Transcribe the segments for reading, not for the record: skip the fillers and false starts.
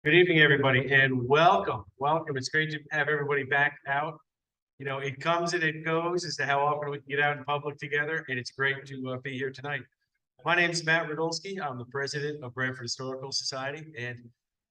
Good evening, everybody, and welcome. Welcome. It's great to have everybody back out. You know, it comes and it goes as to how often we can get out in public together, and it's great to be here tonight. My name is Matt Radulski. I'm the president of Branford Historical Society, and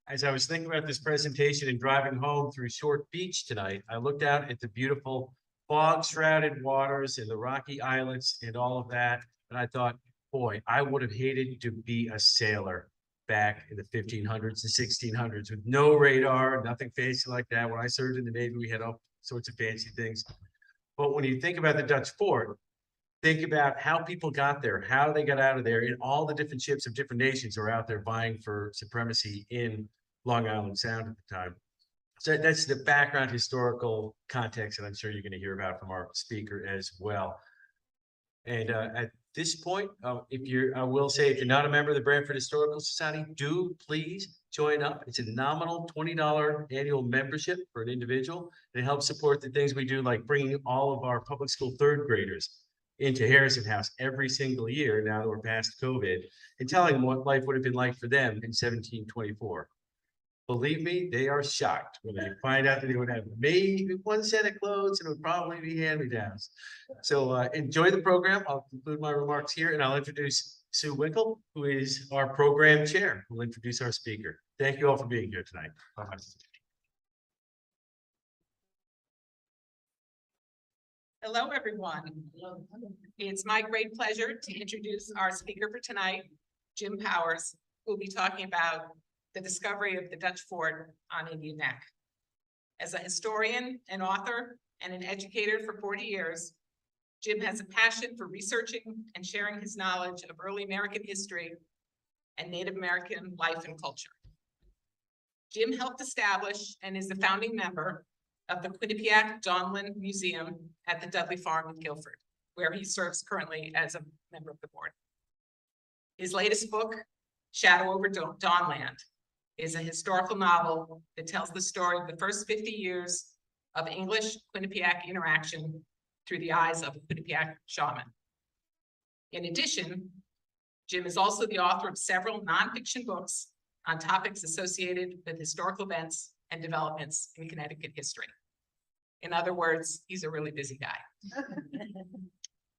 as I was thinking about this presentation and driving home through Short Beach tonight, I looked out at the beautiful fog-shrouded waters and the rocky islets and all of that, and I thought, boy, I would have hated to be a sailor back in the 1500s and 1600s with no radar, nothing fancy like that. When I served in the Navy, we had all sorts of fancy things. But when you think about the Dutch fort, think about how people got there, how they got out of there, and all the different ships of different nations are out there vying for supremacy in Long Island Sound at the time. So that's the background historical context that I'm sure you're going to hear about from our speaker as well. And at this point, I will say, if you're not a member of the Branford Historical Society, do please join up. It's a nominal $20 annual membership for an individual. And it helps support the things we do, like bringing all of our public school third graders into Harrison House every single year now that we're past COVID, and telling them what life would have been like for them in 1724. Believe me, they are shocked when they find out that they would have maybe one set of clothes and it would probably be hand-me-downs. So enjoy the program. I'll conclude my remarks here and I'll introduce Sue Winkle, who is our program chair, who will introduce our speaker. Thank you all for being here tonight. Bye-bye. Hello, everyone. It's my great pleasure to introduce our speaker for tonight, Jim Powers, who will be talking about the discovery of the Dutch fort on Indian Neck. As a historian, an author, and an educator for 40 years, Jim has a passion for researching and sharing his knowledge of early American history and Native American life and culture. Jim helped establish and is the founding member of the Quinnipiac Donlin Museum at the Dudley Farm in Guilford, where he serves currently as a member of the board. His latest book, Shadow over Dawnland, is a historical novel that tells the story of the first 50 years of English Quinnipiac interaction through the eyes of a Quinnipiac shaman. In addition, Jim is also the author of several nonfiction books on topics associated with historical events and developments in Connecticut history. In other words, he's a really busy guy.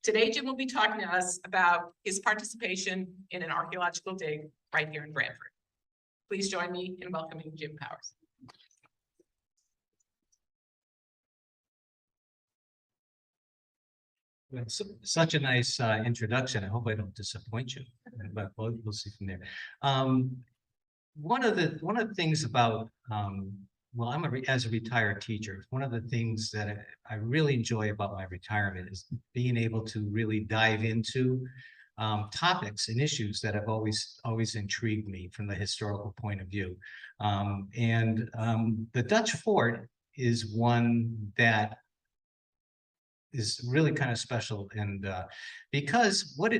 Today, Jim will be talking to us about his participation in an archaeological dig right here in Branford. Please join me in welcoming Jim Powers. Well, such a nice introduction. I hope I don't disappoint you, but we'll see from there. One of the things about well, as a retired teacher, one of the things that I really enjoy about my retirement is being able to really dive into topics and issues that have always intrigued me from the historical point of view. The Dutch fort is one that is really kind of special, and because what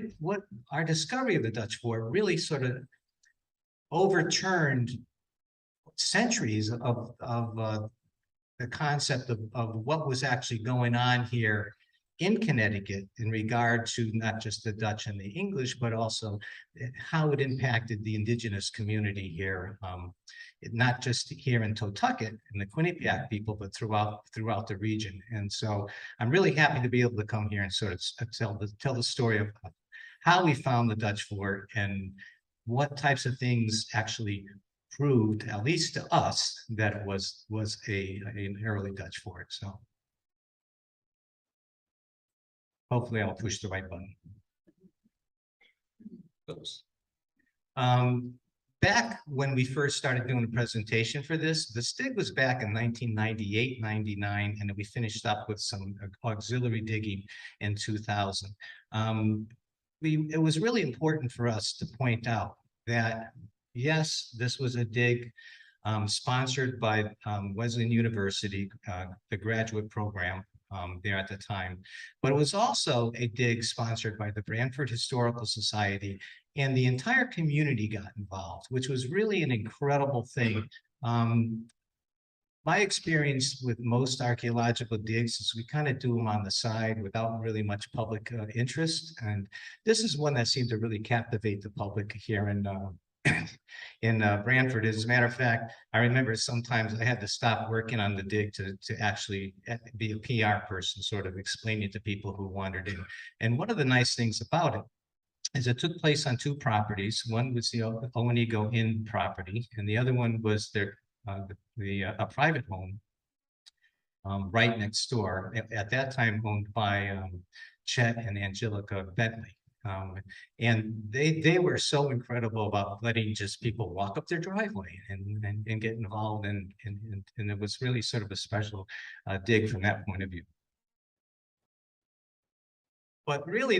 our discovery of the Dutch fort really sort of overturned centuries of the concept of what was actually going on here in Connecticut in regard to not just the Dutch and the English, but also how it impacted the indigenous community here, not just here in Totucket and the Quinnipiac people, but throughout the region. And so I'm really happy to be able to come here and sort of tell the story of how we found the Dutch fort and what types of things actually proved, at least to us, that it was an early Dutch fort. So hopefully I'll push the right button. Oops. Back when we first started doing a presentation for this, the STIG was back in 1998, 99, and then we finished up with some auxiliary digging in 2000. It was really important for us to point out that, yes, this was a dig sponsored by Wesleyan University, the graduate program there at the time, but it was also a dig sponsored by the Branford Historical Society, and the entire community got involved, which was really an incredible thing. My experience with most archaeological digs is we kind of do them on the side without really much public interest, and this is one that seemed to really captivate the public here in in Branford. As a matter of fact, I remember sometimes I had to stop working on the dig to actually be a PR person, sort of explaining to people who wandered in. And one of the nice things about it is it took place on two properties. One was the Owenigo Inn property, and the other one was a private home right next door, at that time owned by Chet and Angelica Bentley. And they were so incredible about letting just people walk up their driveway and get involved, and it was really sort of a special dig from that point of view. But really,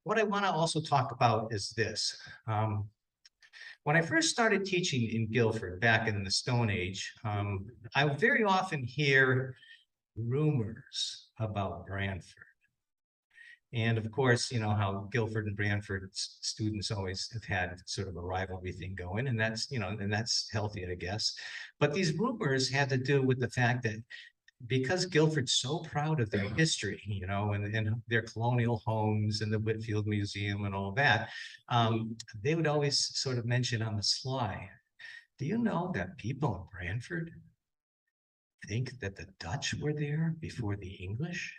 what I want to also talk about is this. When I first started teaching in Guilford back in the Stone Age, I would very often hear rumors about Branford. And of course, you know how Guilford and Branford students always have had sort of a rivalry thing going, and that's, you know, and that's healthy, I guess. But these rumors had to do with the fact that because Guilford's so proud of their history, you know, and their colonial homes and the Whitfield Museum and all that, they would always sort of mention on the sly, do you know that people in Branford think that the Dutch were there before the English?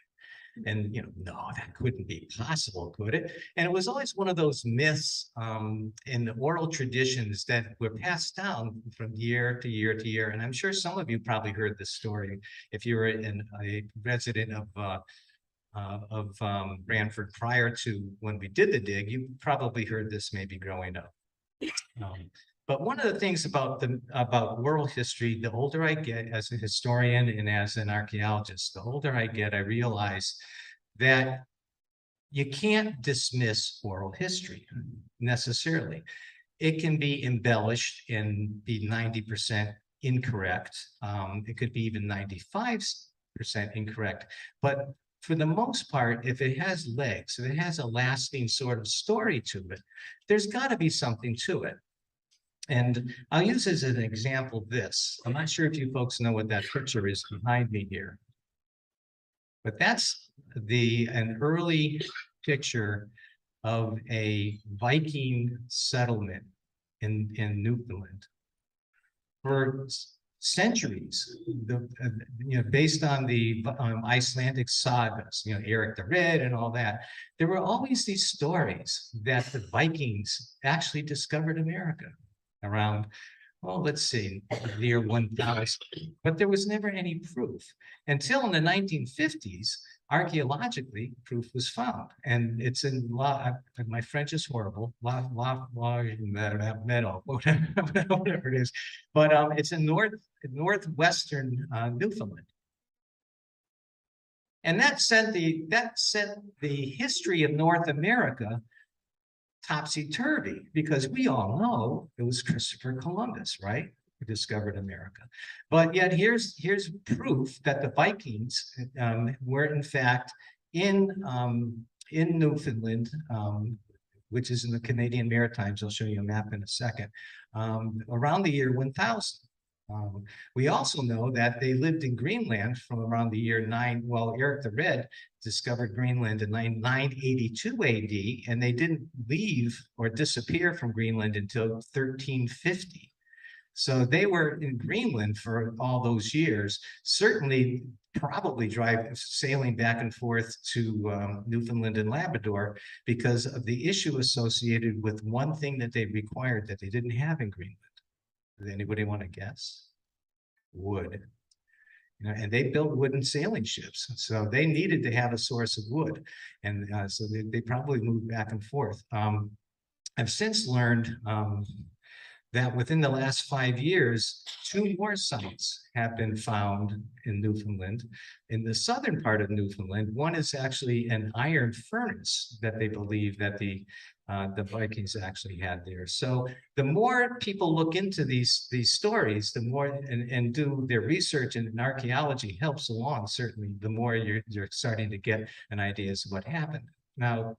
And, you know, no, that couldn't be possible, could it? And it was always one of those myths in the oral traditions that were passed down from year to year to year. And I'm sure some of you probably heard this story if you were a resident of Branford prior to when we did the dig. You probably heard this maybe growing up. But one of the things about world history, the older I get as a historian and as an archaeologist, the older I get, I realize that you can't dismiss oral history necessarily. It can be embellished and be 90% incorrect. It could be even 95% incorrect. But for the most part, if it has legs, if it has a lasting sort of story to it, there's got to be something to it. And I'll use as an example this. I'm not sure if you folks know what that picture is behind me here. But that's an early picture of a Viking settlement in Newfoundland. For centuries, you know, based on the Icelandic sagas, you know, Eric the Red and all that, there were always these stories that the Vikings actually discovered America around, well, let's see, the year 1000, but there was never any proof until in the 1950s. Archaeologically, proof was found, and it's in my French is horrible, whatever it is, but it's in northwestern Newfoundland, and that sent the history of North America topsy-turvy, because we all know it was Christopher Columbus, right, who discovered America. But yet here's proof that the Vikings were in fact in Newfoundland, which is in the Canadian Maritimes. I'll show you a map in a second, around the year 1000. We also know that they lived in Greenland from around the year Eric the Red discovered Greenland in 982 AD, and they didn't leave or disappear from Greenland until 1350. So they were in Greenland for all those years, certainly probably sailing back and forth to Newfoundland and Labrador because of the issue associated with one thing that they required that they didn't have in Greenland. Does anybody want to guess? Wood. You know, and they built wooden sailing ships, so they needed to have a source of wood, and so they probably moved back and forth. I've since learned that within the last 5 years, 2 more sites have been found in Newfoundland. In the southern part of Newfoundland, one is actually an iron furnace that they believe that the Vikings actually had there. So the more people look into these stories, the more and do their research, and archaeology helps along, certainly, the more you're starting to get an idea as to what happened. Now,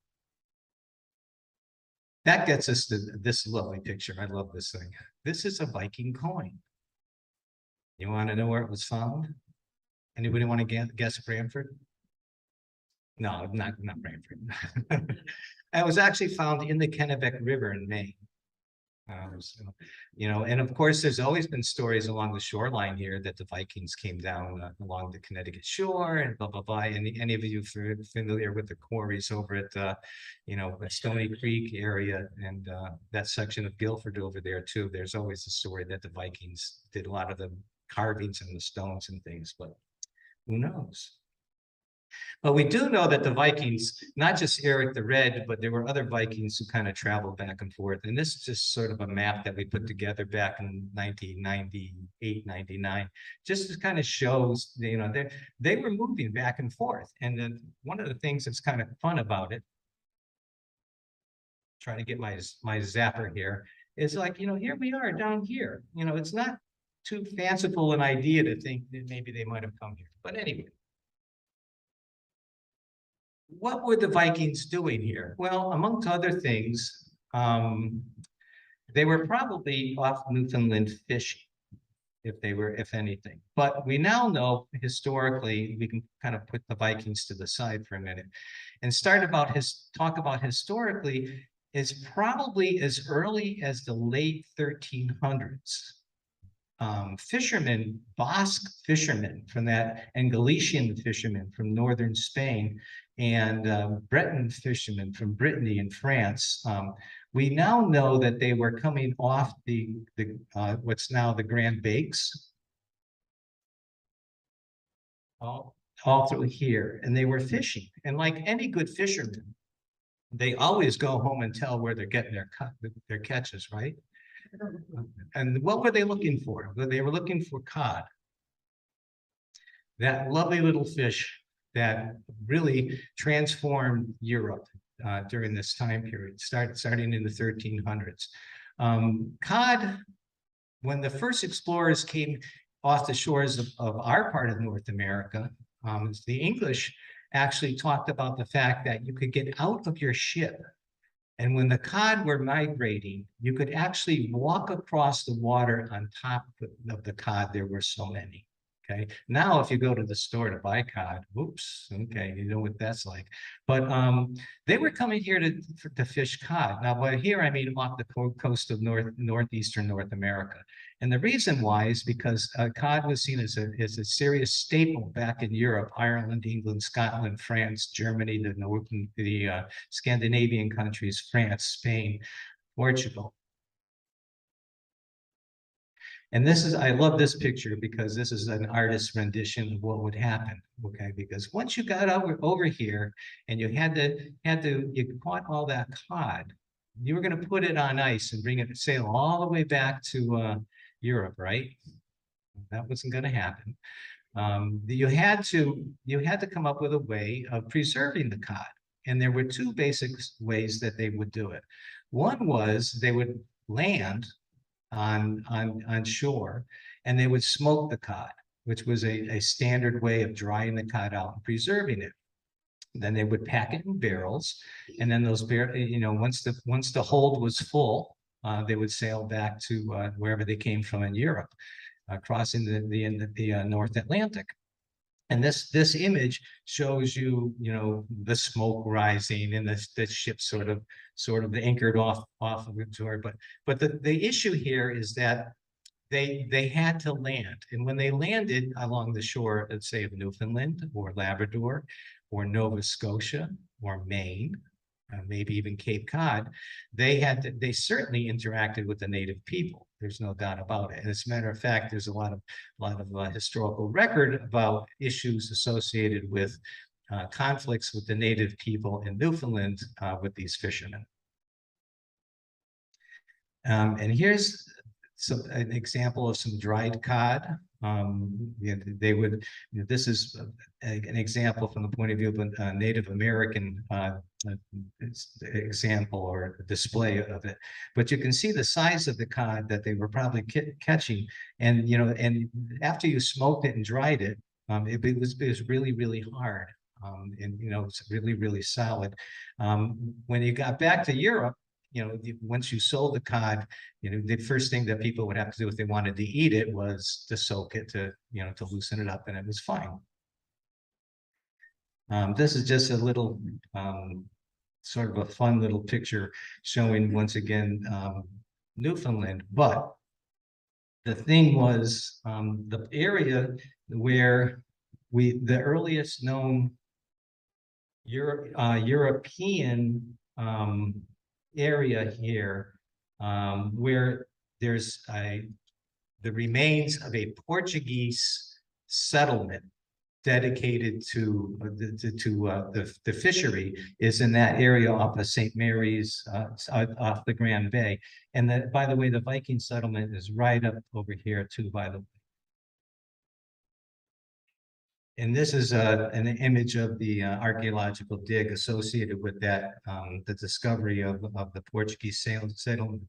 that gets us to this lovely picture. I love this thing. This is a Viking coin. You want to know where it was found? Anybody want to guess Branford? No, not Branford. It was actually found in the Kennebec River in Maine. So, and of course, there's always been stories along the shoreline here that the Vikings came down along the Connecticut shore and blah, blah, blah. And any of you familiar with the quarries over at, the Stony Creek area and that section of Guilford over there too, there's always a story that the Vikings did a lot of the carvings in the stones and things, but who knows? But we do know that the Vikings, not just Eric the Red, but there were other Vikings who kind of traveled back and forth. And this is just sort of a map that we put together back in 1998, 99, just to kind of shows, they were moving back and forth. And then one of the things that's kind of fun about it, trying to get my zapper here, is like, here we are down here. It's not too fanciful an idea to think that maybe they might have come here. But anyway. What were the Vikings doing here? Well, amongst other things, they were probably off Newfoundland fishing, if anything. But we now know historically, we can kind of put the Vikings to the side for a minute and talk about historically is probably as early as the late 1300s. Fishermen, Basque fishermen from that, and Galician fishermen from northern Spain, and Breton fishermen from Brittany and France. We now know that they were coming off the what's now the Grand Banks, all through here, and they were fishing. And like any good fisherman, they always go home and tell where they're getting their catches, right? And what were they looking for? Well, they were looking for cod. That lovely little fish that really transformed Europe during this time period, starting in the 1300s. Cod, when the first explorers came off the shores of our part of North America, the English actually talked about the fact that you could get out of your ship. And when the cod were migrating, you could actually walk across the water on top of the cod. There were so many. Okay. Now, if you go to the store to buy cod, whoops. Okay, you know what that's like. But they were coming here to fish cod. Now, by here I mean off the coast of northeastern North America. And the reason why is because cod was seen as a serious staple back in Europe: Ireland, England, Scotland, France, Germany, the Scandinavian countries, France, Spain, Portugal. And I love this picture because this is an artist's rendition of what would happen. Okay, because once you got over here and you you caught all that cod, you were going to put it on ice and sail all the way back to Europe, right? That wasn't going to happen. You had to come up with a way of preserving the cod, and there were two basic ways that they would do it. One was they would land on shore, and they would smoke the cod, which was a standard way of drying the cod out and preserving it. Then they would pack it in barrels, and then those once the hold was full, they would sail back to wherever they came from in Europe, crossing the North Atlantic. And this image shows you, the smoke rising and the ship sort of anchored off of the shore. But the issue here is that they had to land. And when they landed along the shore, let's say of Newfoundland or Labrador or Nova Scotia or Maine, maybe even Cape Cod, they certainly interacted with the native people. There's no doubt about it. And as a matter of fact, there's a lot of historical record about issues associated with conflicts with the native people in Newfoundland with these fishermen. And here's an example of some dried cod. This is an example from the point of view of a Native American example or display of it. But you can see the size of the cod that they were probably catching. And, and after you smoked it and dried it, it was really, really hard. And, it's really, really solid. When you got back to Europe, once you sold the cod, the first thing that people would have to do if they wanted to eat it was to soak it to loosen it up, and it was fine. This is just a little sort of a fun little picture showing once again Newfoundland, but the thing was, the area where the earliest known European area here, where there's the remains of a Portuguese settlement dedicated to the fishery, is in that area off of St. Mary's, off the Grand Bay. And that, by the way, the Viking settlement is right up over here too, by the way. And this is an image of the archaeological dig associated with that, the discovery of the Portuguese settlement.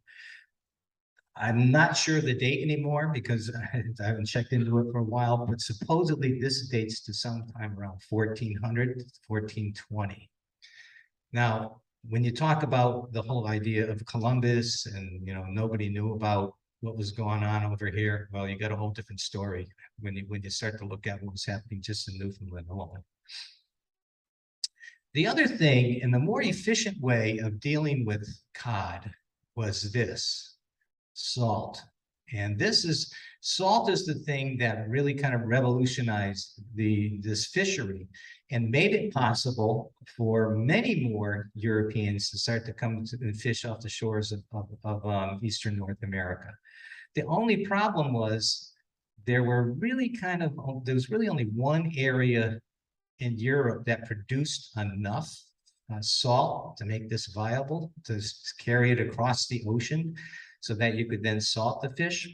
I'm not sure the date anymore because I haven't checked into it for a while, but supposedly this dates to sometime around 1400 to 1420. Now, when you talk about the whole idea of Columbus and, you know, nobody knew about what was going on over here, well, you got a whole different story when you start to look at what was happening just in Newfoundland alone. The other thing, and the more efficient way of dealing with cod, was this: salt. And salt is the thing that really kind of revolutionized this fishery and made it possible for many more Europeans to start to come and fish off the shores of Eastern North America. The only problem was there was really only one area in Europe that produced enough salt to make this viable, to carry it across the ocean so that you could then salt the fish.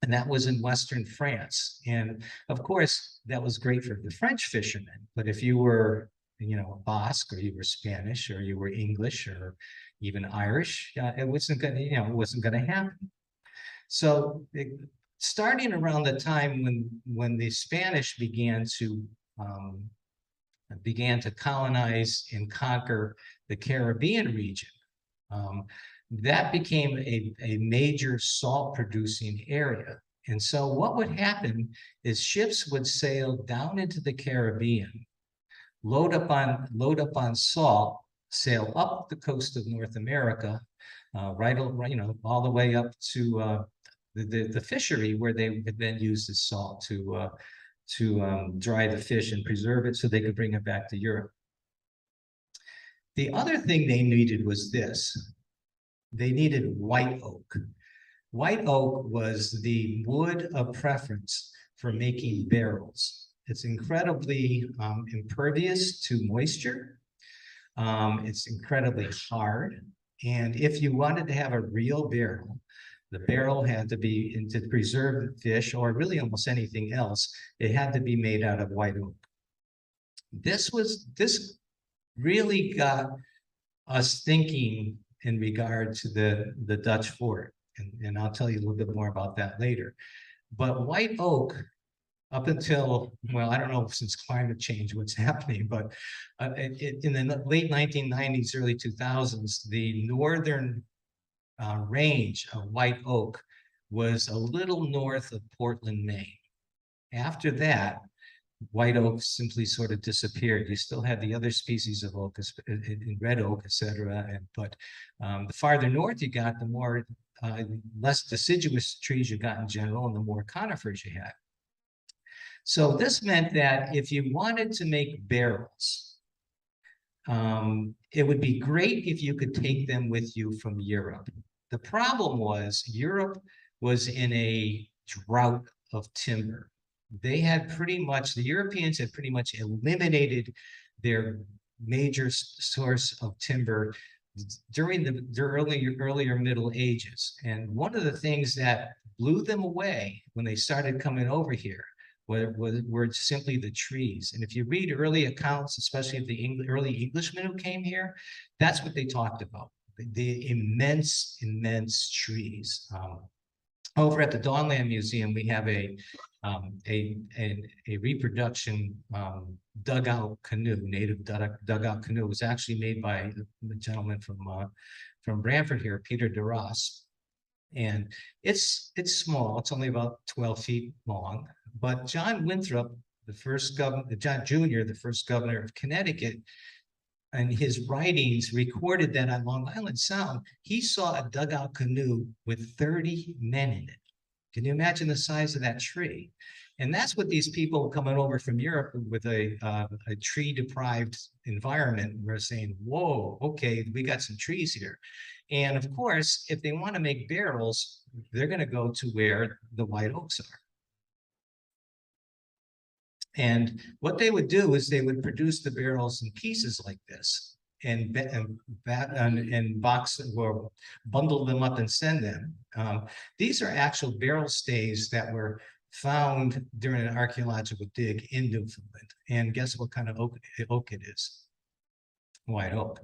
And that was in Western France. And of course, that was great for the French fishermen. But if you were, you know, Basque, or you were Spanish, or you were English, or even Irish, it wasn't going to, you know, it wasn't going to happen. So starting around the time when the Spanish began to colonize and conquer the Caribbean region, that became a major salt producing area. And so what would happen is ships would sail down into the Caribbean, load up on salt, sail up the coast of North America, right, you know, all the way up to the fishery where they would then use the salt to dry the fish and preserve it so they could bring it back to Europe. The other thing they needed was this: they needed white oak. White oak was the wood of preference for making barrels. It's incredibly impervious to moisture. It's incredibly hard. And if you wanted to have a real barrel, the barrel had to be, and to preserve the fish, or really almost anything else, it had to be made out of white oak. This really got us thinking in regard to the Dutch fort. And I'll tell you a little bit more about that later. But white oak, up until, well, I don't know since climate change what's happening, but in the late 1990s, early 2000s, the northern range of white oak was a little north of Portland, Maine. After that, white oak simply sort of disappeared. You still had the other species of oak, red oak, etc. But the farther north you got, the more less deciduous trees you got in general, and the more conifers you had. So this meant that if you wanted to make barrels, it would be great if you could take them with you from Europe. The problem was Europe was in a drought of timber. They had the Europeans had pretty much eliminated their major source of timber during the earlier Middle Ages. And one of the things that blew them away when they started coming over here were simply the trees. And if you read early accounts, especially of the early Englishmen who came here, that's what they talked about, the immense trees. Over at the Dawnland Museum, we have a reproduction dugout canoe, native dugout canoe. It was actually made by a gentleman from Branford here, Peter DeRoss. And it's small. It's only about 12 feet long. But John Winthrop, John Jr., the first governor of Connecticut, and his writings recorded that on Long Island Sound, he saw a dugout canoe with 30 men in it. Can you imagine the size of that tree? And that's what these people coming over from Europe with a tree-deprived environment were saying, whoa, okay, we got some trees here. And of course, if they want to make barrels, they're going to go to where the white oaks are. And what they would do is they would produce the barrels in pieces like this and box or bundle them up and send them. These are actual barrel stays that were found during an archaeological dig in Newfoundland. And guess what kind of oak it is? White oak.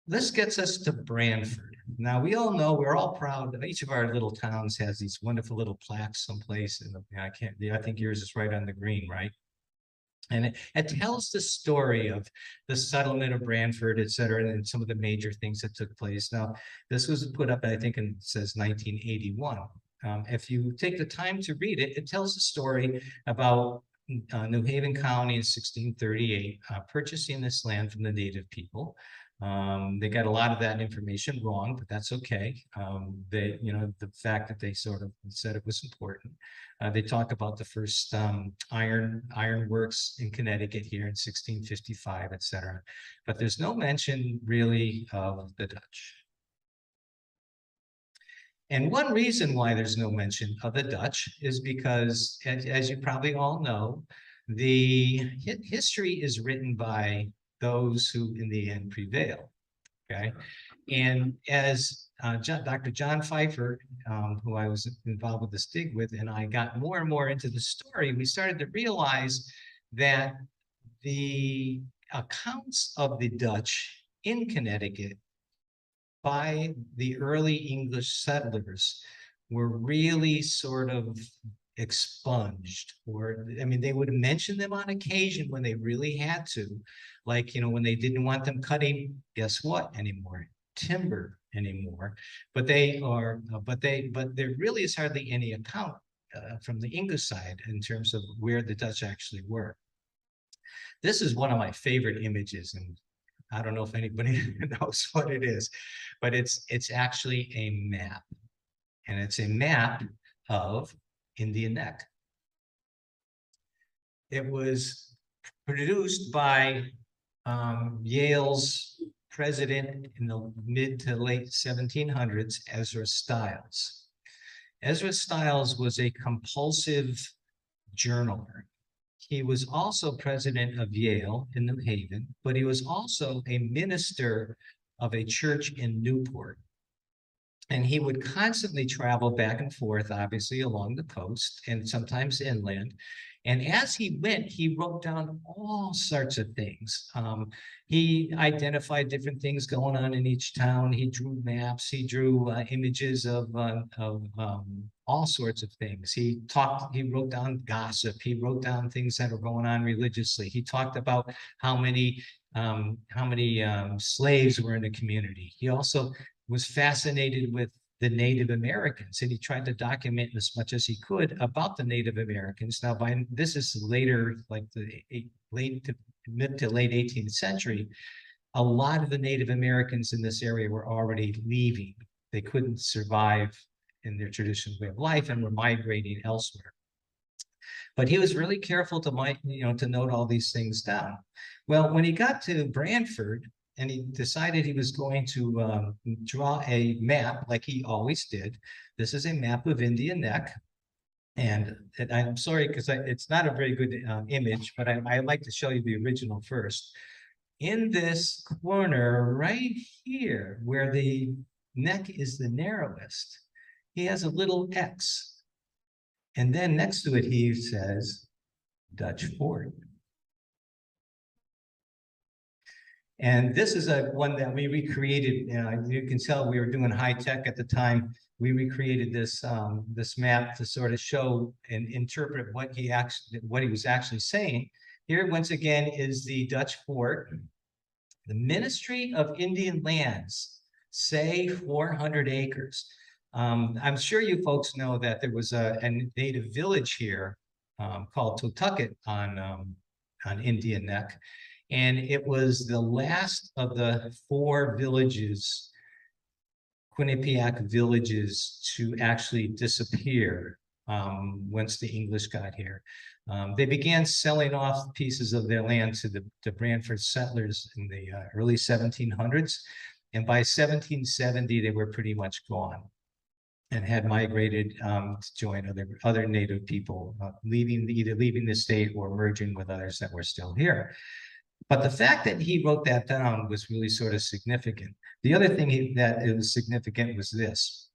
This gets us to Branford. Now, we all know, we're all proud that each of our little towns has these wonderful little plaques someplace. And I think yours is right on the green, right? And it tells the story of the settlement of Branford, et cetera, and some of the major things that took place. Now, this was put up, I think, it says 1981. If you take the time to read it, it tells the story about New Haven County in 1638 purchasing this land from the native people. They got a lot of that information wrong, but that's okay. The fact that they sort of said it was important. They talk about the first iron works in Connecticut here in 1655, et cetera. But there's no mention really of the Dutch. And one reason why there's no mention of the Dutch is because, as you probably all know, the history is written by those who in the end prevail, okay? And as Dr. John Pfeiffer, who I was involved with this dig with, and I got more and more into the story, we started to realize that the accounts of the Dutch in Connecticut by the early English settlers were really sort of expunged, or I mean, they would mention them on occasion when they really had to, like, when they didn't want them cutting, guess what anymore? Timber anymore. But there really is hardly any account from the English side in terms of where the Dutch actually were. This is one of my favorite images, and I don't know if anybody knows what it is, but it's actually a map, and it's a map of Indian Neck. It was produced by Yale's president in the mid to late 1700s, Ezra Stiles. Ezra Stiles was a compulsive journaler. He was also president of Yale in New Haven, but he was also a minister of a church in Newport. And he would constantly travel back and forth, obviously, along the coast and sometimes inland. And as he went, he wrote down all sorts of things. He identified different things going on in each town. He drew maps. He drew images of all sorts of things. He wrote down gossip. He wrote down things that were going on religiously. He talked about how many slaves were in the community. He also was fascinated with the Native Americans, and he tried to document as much as he could about the Native Americans. Now, this is later, like the mid to late 18th century, a lot of the Native Americans in this area were already leaving. They couldn't survive in their traditional way of life and were migrating elsewhere. But he was really careful to note all these things down. Well, when he got to Branford, and he decided he was going to draw a map like he always did. This is a map of Indian Neck. And I'm sorry, because it's not a very good image, but I like to show you the original first. In this corner right here, where the neck is the narrowest, he has a little X. And then next to it, he says, Dutch Fort. And this is one that we recreated. You can tell we were doing high tech at the time. We recreated this map to sort of show and interpret what he was actually saying. Here, once again, is the Dutch fort. The Ministry of Indian Lands say 400 acres. I'm sure you folks know that there was a native village here called Totucket on Indian Neck. And it was the last of the 4 villages, Quinnipiac villages, to actually disappear once the English got here. They began selling off pieces of their land to the Branford settlers in the early 1700s. And by 1770, they were pretty much gone and had migrated to join other native people, either leaving the state or merging with others that were still here. But the fact that he wrote that down was really sort of significant. The other thing that was significant was this.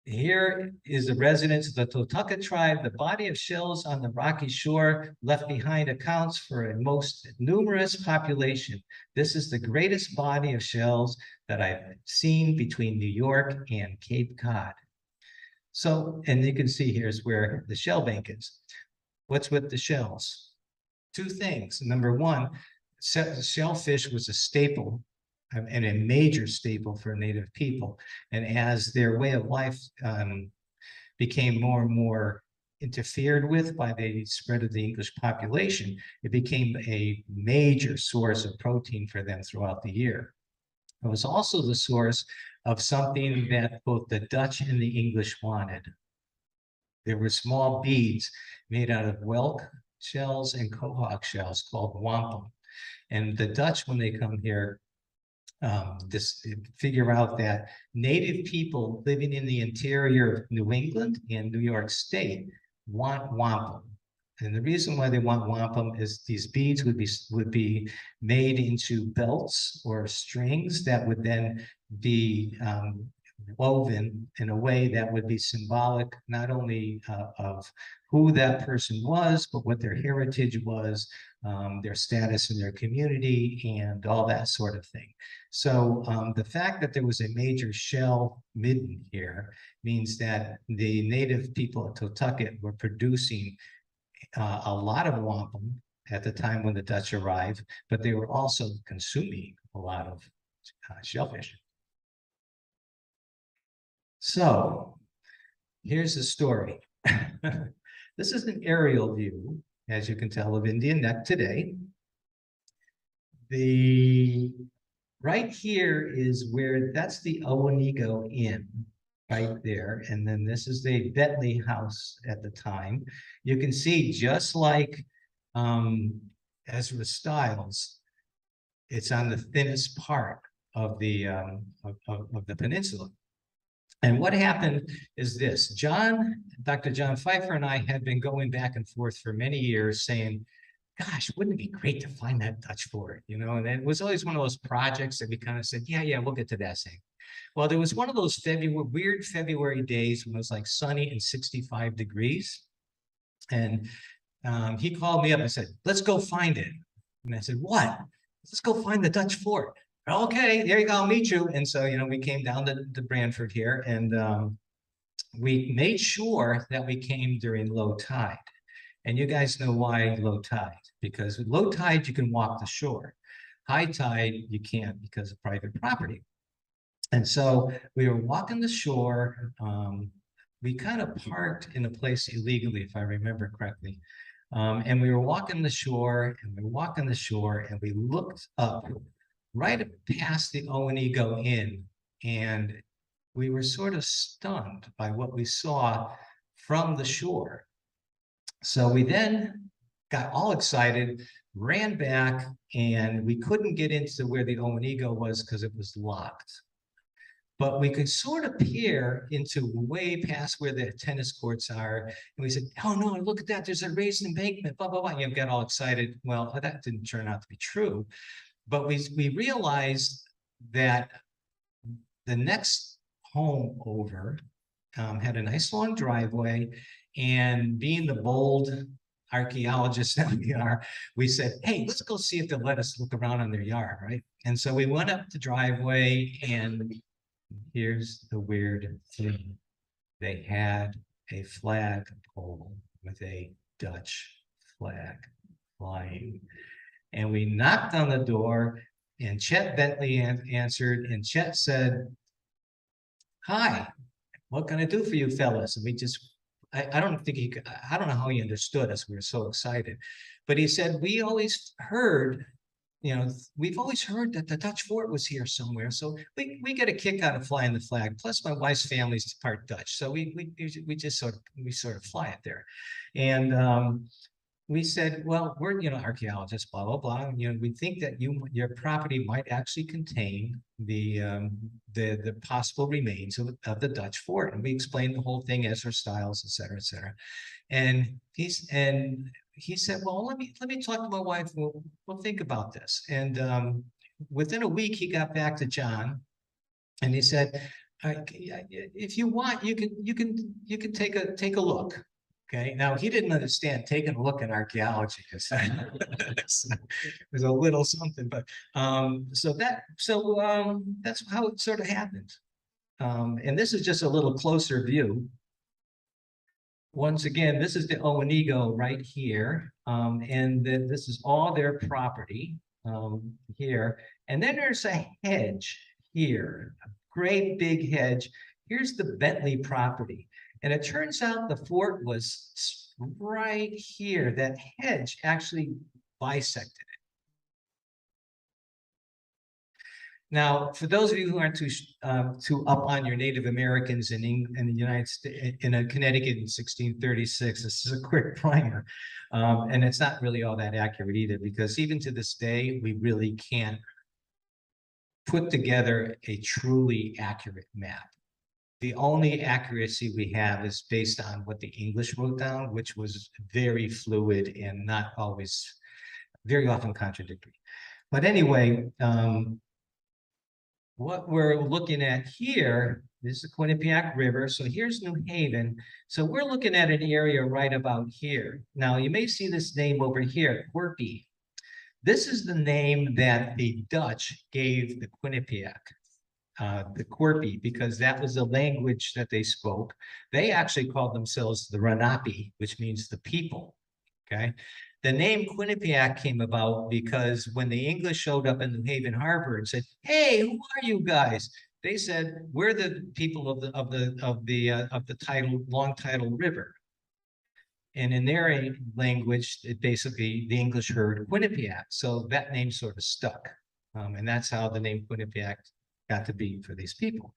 Here is the residence of the Totucket tribe. The body of shells on the rocky shore left behind accounts for a most numerous population. This is the greatest body of shells that I've seen between New York and Cape Cod. So, and you can see here's where the shell bank is. What's with the shells? 2 things. Number one, shellfish was a staple and a major staple for Native people. And as their way of life became more and more interfered with by the spread of the English population, it became a major source of protein for them throughout the year. It was also the source of something that both the Dutch and the English wanted. There were small beads made out of whelk shells and quahog shells called wampum. And the Dutch, when they come here, figure out that native people living in the interior of New England and New York State want wampum. And the reason why they want wampum is these beads would be made into belts or strings that would then be woven in a way that would be symbolic not only of who that person was, but what their heritage was, their status in their community, and all that sort of thing. So the fact that there was a major shell midden here means that the native people of Totucket were producing a lot of wampum at the time when the Dutch arrived, but they were also consuming a lot of shellfish. So here's the story. This is an aerial view, as you can tell, of Indian Neck today. Right here is where, that's the Owenigo Inn, right there. And then this is the Bentley House at the time. You can see, just like Ezra Stiles, it's on the thinnest part of the peninsula. And what happened is this: Dr. John Pfeiffer and I had been going back and forth for many years saying, gosh, wouldn't it be great to find that Dutch fort, you know? And it was always one of those projects that we kind of said, yeah, we'll get to that thing. Well, there was one of those weird February days when it was like sunny and 65 degrees. And he called me up and said, let's go find it. And I said, what? Let's go find the Dutch fort. Okay, there you go, I'll meet you. And so, you know, we came down to Branford here, and we made sure that we came during low tide. And you guys know why low tide, because with low tide, you can walk the shore. High tide, you can't because of private property. And so we were walking the shore. We kind of parked in a place illegally, if I remember correctly. And we were walking the shore, and we looked up right past the Owenigo Inn, and we were sort of stunned by what we saw from the shore. So we then got all excited, ran back, and we couldn't get into where the Owenigo was because it was locked. But we could sort of peer into way past where the tennis courts are. And we said, oh no, look at that, there's a raised embankment, blah, blah, blah. You got all excited. Well, that didn't turn out to be true. But we realized that the next home over had a nice long driveway, and being the bold archaeologists that we are, we said, hey, let's go see if they'll let us look around on their yard, right? And so we went up the driveway, and here's the weird thing. They had a flagpole with a Dutch flag flying. And we knocked on the door, and Chet Bentley answered, and Chet said, hi, what can I do for you fellas? And we just I don't think he could, I don't know how he understood us. We were so excited. But he said, we always heard, we've always heard that the Dutch fort was here somewhere. So we get a kick out of flying the flag. Plus my wife's family's part Dutch. So we just sort of fly it there. And we said, well, we're, archaeologists, blah, blah, blah. We think that your property might actually contain the possible remains of the Dutch fort. And we explained the whole thing, Ezra Stiles, et cetera, et cetera. And he said, well, let me talk to my wife. We'll think about this. And within a week, he got back to John and he said, if you want, you can take a look. Okay, now he didn't understand taking a look at archaeology because it was a little something, but so that's how it sort of happened. And this is just a little closer view. Once again, this is the Owenigo right here, and then this is all their property here. And then there's a hedge here, a great big hedge. Here's the Bentley property. And it turns out the fort was right here. That hedge actually bisected it. Now, for those of you who aren't too up on your Native Americans in the United States, in Connecticut in 1636, this is a quick primer. And it's not really all that accurate either, because even to this day, we really can't put together a truly accurate map. The only accuracy we have is based on what the English wrote down, which was very fluid and not always, very often contradictory. But anyway, what we're looking at here is the Quinnipiac River. So here's New Haven. So we're looking at an area right about here. Now you may see this name over here, Quirpy. This is the name that the Dutch gave the Quinnipiac. The Quirpy, because that was the language that they spoke. They actually called themselves the Lenape, which means the people, okay? The name Quinnipiac came about because when the English showed up in New Haven Harbor and said, hey, who are you guys? They said, we're the people of the Long Tidal River. And in their language, basically, the English heard Quinnipiac. So that name sort of stuck. And that's how the name Quinnipiac got to be for these people.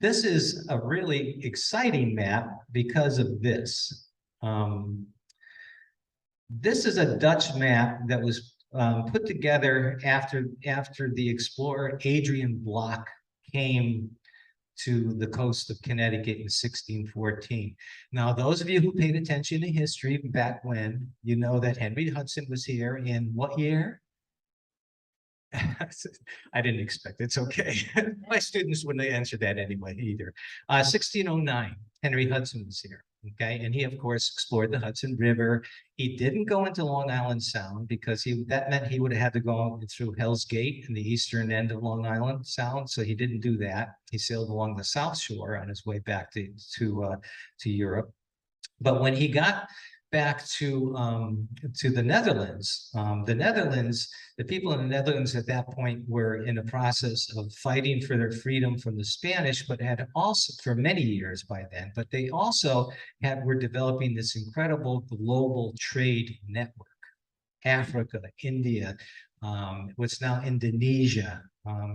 This is a really exciting map because of this. This is a Dutch map that was put together after the explorer Adrian Block came to the coast of Connecticut in 1614. Now, those of you who paid attention to history back when, you know that Henry Hudson was here in what year? I didn't expect it. It's okay. My students wouldn't answer that anyway either. 1609, Henry Hudson was here. Okay, and he of course explored the Hudson River. He didn't go into Long Island Sound because that meant he would have had to go through Hell's Gate in the eastern end of Long Island Sound. So he didn't do that. He sailed along the South Shore on his way back to Europe. But when he got back to the Netherlands, the people in the Netherlands at that point were in a process of fighting for their freedom from the Spanish, but had also for many years by then, but they also were developing this incredible global trade network. Africa, India, what's now Indonesia,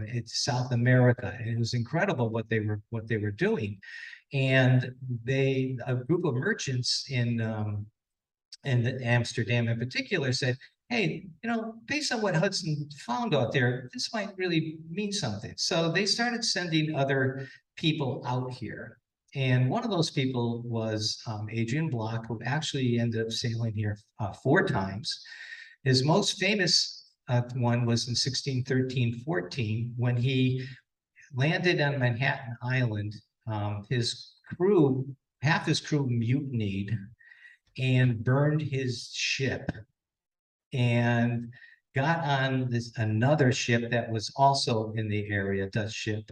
it's South America. And it was incredible what they were doing. And a group of merchants in Amsterdam in particular said, hey, based on what Hudson found out there, this might really mean something. So they started sending other people out here. And one of those people was Adrian Block, who actually ended up sailing here 4 times. His most famous one was in 1613-14, when he landed on Manhattan Island. Half his crew mutinied and burned his ship and got on another ship that was also in the area, Dutch ship,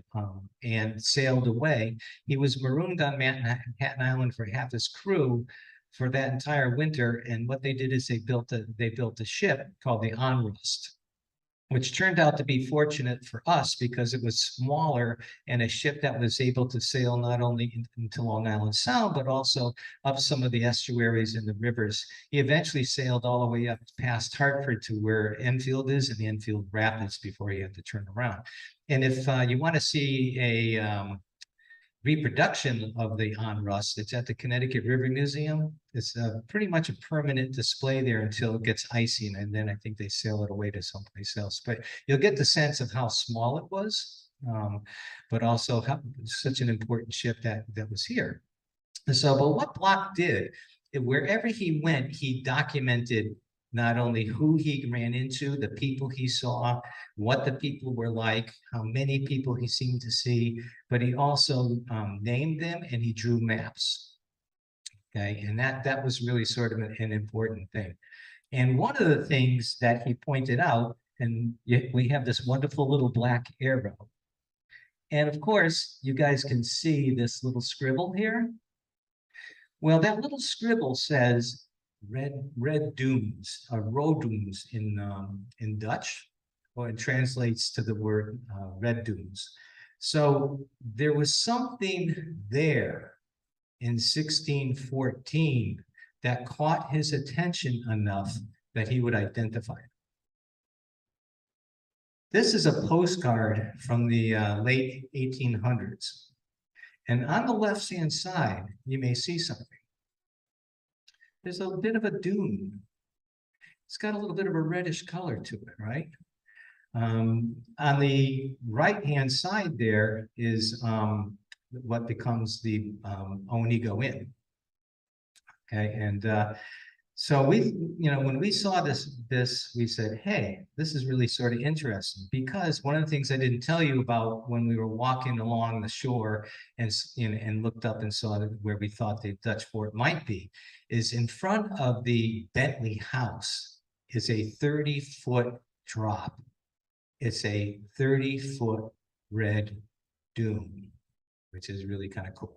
and sailed away. He was marooned on Manhattan Island for half his crew for that entire winter. And what they did is they built a ship called the Onrust. which turned out to be fortunate for us because it was smaller and a ship that was able to sail not only into Long Island Sound, but also up some of the estuaries and the rivers. He eventually sailed all the way up past Hartford to where Enfield is, in the Enfield Rapids, before he had to turn around. And if you want to see a reproduction of the onrust, it's at the Connecticut River Museum. It's pretty much a permanent display there until it gets icy, and then I think they sail it away to someplace else. But you'll get the sense of how small it was, but also how such an important ship that was here. And so, but what Block did, wherever he went, he documented not only who he ran into, the people he saw, what the people were like, how many people he seemed to see, but he also named them and he drew maps. Okay, and that was really sort of an important thing. And one of the things that he pointed out, and we have this wonderful little black arrow. And of course, you guys can see this little scribble here. Well, that little scribble says red dunes, rodunes in Dutch, or it translates to the word red dunes. So there was something there in 1614 that caught his attention enough that he would identify it. This is a postcard from the late 1800s. And on the left-hand side, you may see something. There's a bit of a dune. It's got a little bit of a reddish color to it, right? On the right-hand side there is what becomes the Onigo Inn. Okay, and so we, when we saw this, we said, hey, this is really sort of interesting, because one of the things I didn't tell you about when we were walking along the shore and looked up and saw where we thought the Dutch fort might be, is in front of the Bentley house is a 30-foot drop. It's a 30-foot red dune, which is really kind of cool.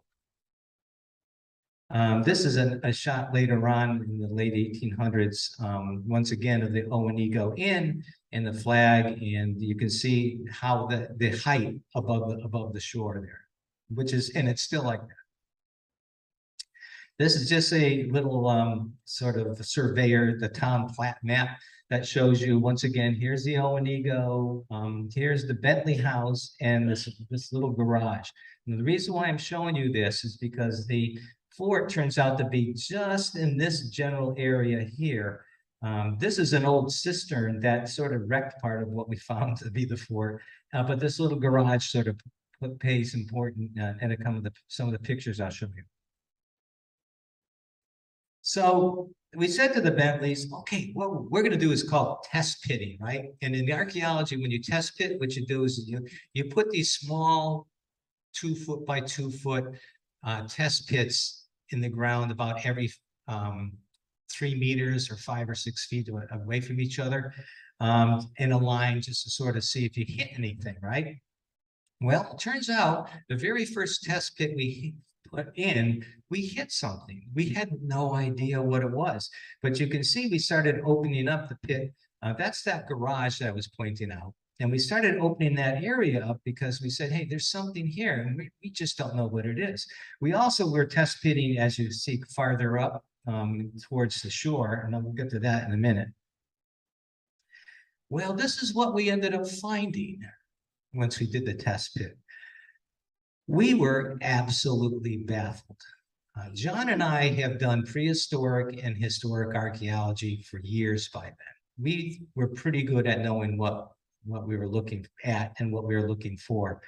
This is a shot later on in the late 1800s, once again, of the Onigo Inn and the flag, and you can see how the height above the shore there, and it's still like that. This is just a little sort of surveyor, the town plat map that shows you, once again, here's the Onigo, here's the Bentley house, and this little garage. And the reason why I'm showing you this is because the fort turns out to be just in this general area here. This is an old cistern that sort of wrecked part of what we found to be the fort, but this little garage sort of plays important, and it comes with some of the pictures I'll show you. So we said to the Bentleys, okay, what we're going to do is called test pitting, right? And in the archaeology, when you test pit, what you do is you put these small 2-foot by 2-foot test pits in the ground about every 3 meters or 5 or 6 feet away from each other, in a line, just to sort of see if you hit anything, right? Well, it turns out the very first test pit we put in, we hit something. We had no idea what it was, but you can see we started opening up the pit. That's that garage that I was pointing out. And we started opening that area up because we said, hey, there's something here, and we just don't know what it is. We also were test pitting, as you see, farther up towards the shore, and we'll get to that in a minute. Well, this is what we ended up finding once we did the test pit. We were absolutely baffled. John and I have done prehistoric and historic archaeology for years by then. We were pretty good at knowing what we were looking at and what we were looking for.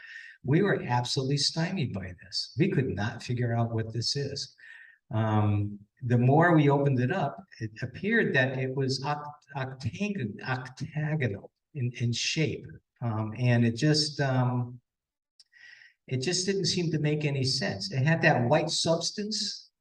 We were absolutely stymied by this. We could not figure out what this is. The more we opened it up, it appeared that it was octagonal in shape, and it just didn't seem to make any sense. It had that white substance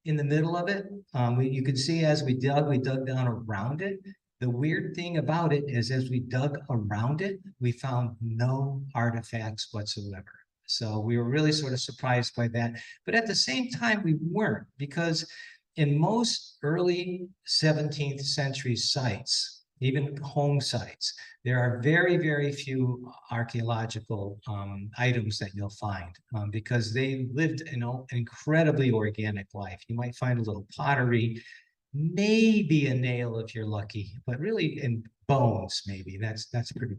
in the middle of it. You could see as we dug down around it. The weird thing about it is, as we dug around it, we found no artifacts whatsoever. So we were really sort of surprised by that. But at the same time, we weren't, because in most early 17th century sites, even home sites. There are very, very few archaeological items that you'll find because they lived an incredibly organic life. You might find a little pottery, maybe a nail if you're lucky, but really in bones, maybe. That's pretty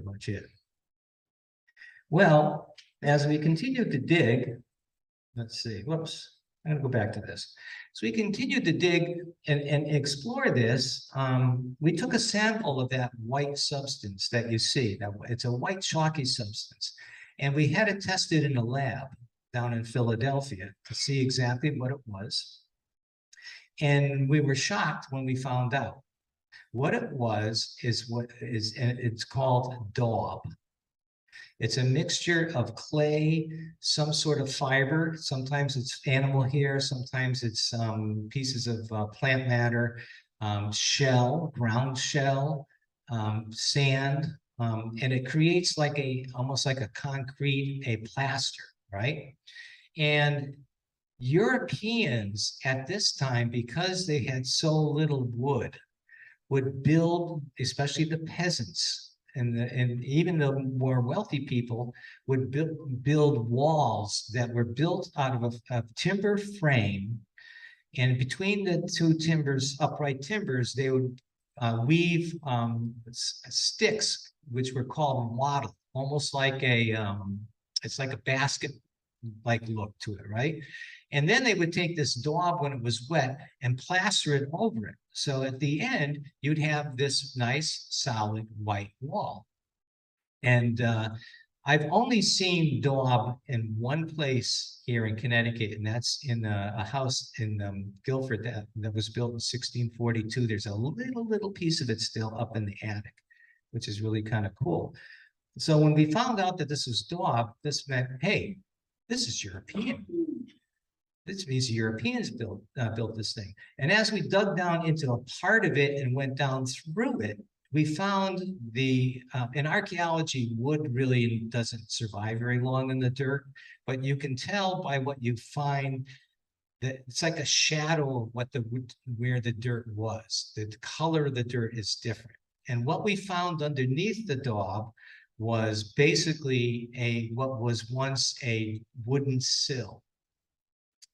much it. Well, as we continue to dig, let's see, whoops, I'm gonna go back to this. So we continued to dig and explore this. We took a sample of that white substance that you see. Now, it's a white chalky substance. And we had it tested in a lab down in Philadelphia to see exactly what it was. And we were shocked when we found out. What it was is it's called daub. It's a mixture of clay, some sort of fiber. Sometimes it's animal hair, sometimes it's pieces of plant matter, shell, ground shell, sand, and it creates like almost like a concrete, a plaster, right? And Europeans at this time, because they had so little wood, would build, especially the peasants, and even the more wealthy people would build walls that were built out of a timber frame, and between the two timbers, upright timbers, they would weave sticks, which were called wattle, almost like it's like a basket like look to it, right? And then they would take this daub when it was wet and plaster it over it. So at the end, you'd have this nice, solid white wall. And I've only seen daub in one place here in Connecticut, and that's in a house in Guilford that was built in 1642. There's a little piece of it still up in the attic, which is really kind of cool. So when we found out that this was daub, this meant, hey, this is European. This means Europeans built this thing. And as we dug down into a part of it and went down through it, we found in archaeology, wood really doesn't survive very long in the dirt, but you can tell by what you find that it's like a shadow of where the dirt was. The color of the dirt is different. And what we found underneath the daub was basically what was once a wooden sill.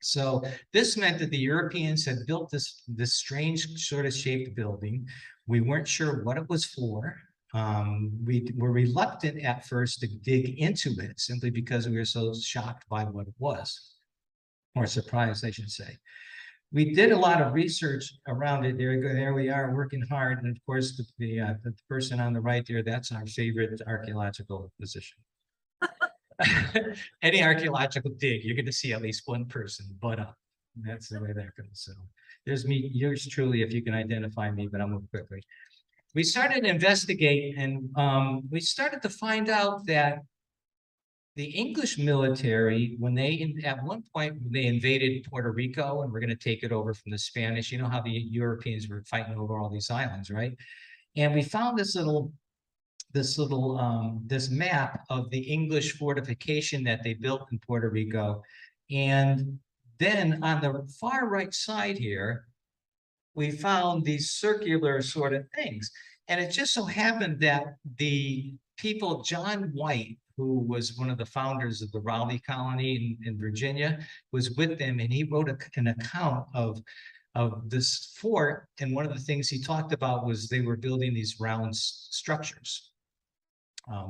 So this meant that the Europeans had built this strange sort of shaped building. We weren't sure what it was for. We were reluctant at first to dig into it simply because we were so shocked by what it was, or surprised, I should say. We did a lot of research around it. There we are working hard. And of course, the person on the right there, that's our favorite archaeological position. Any archaeological dig, you're going to see at least one person butt up. That's the way that goes. So there's me, yours truly, if you can identify me, but I'll move quickly. We started to investigate, and we started to find out that the English military, at one point, when they invaded Puerto Rico and were going to take it over from the Spanish, you know how the Europeans were fighting over all these islands, right? And we found this map of the English fortification that they built in Puerto Rico. And then on the far right side here, we found these circular sort of things. And it just so happened that the people, John White, who was one of the founders of the Raleigh colony in Virginia, was with them, and he wrote an account of this fort. And one of the things he talked about was they were building these round structures.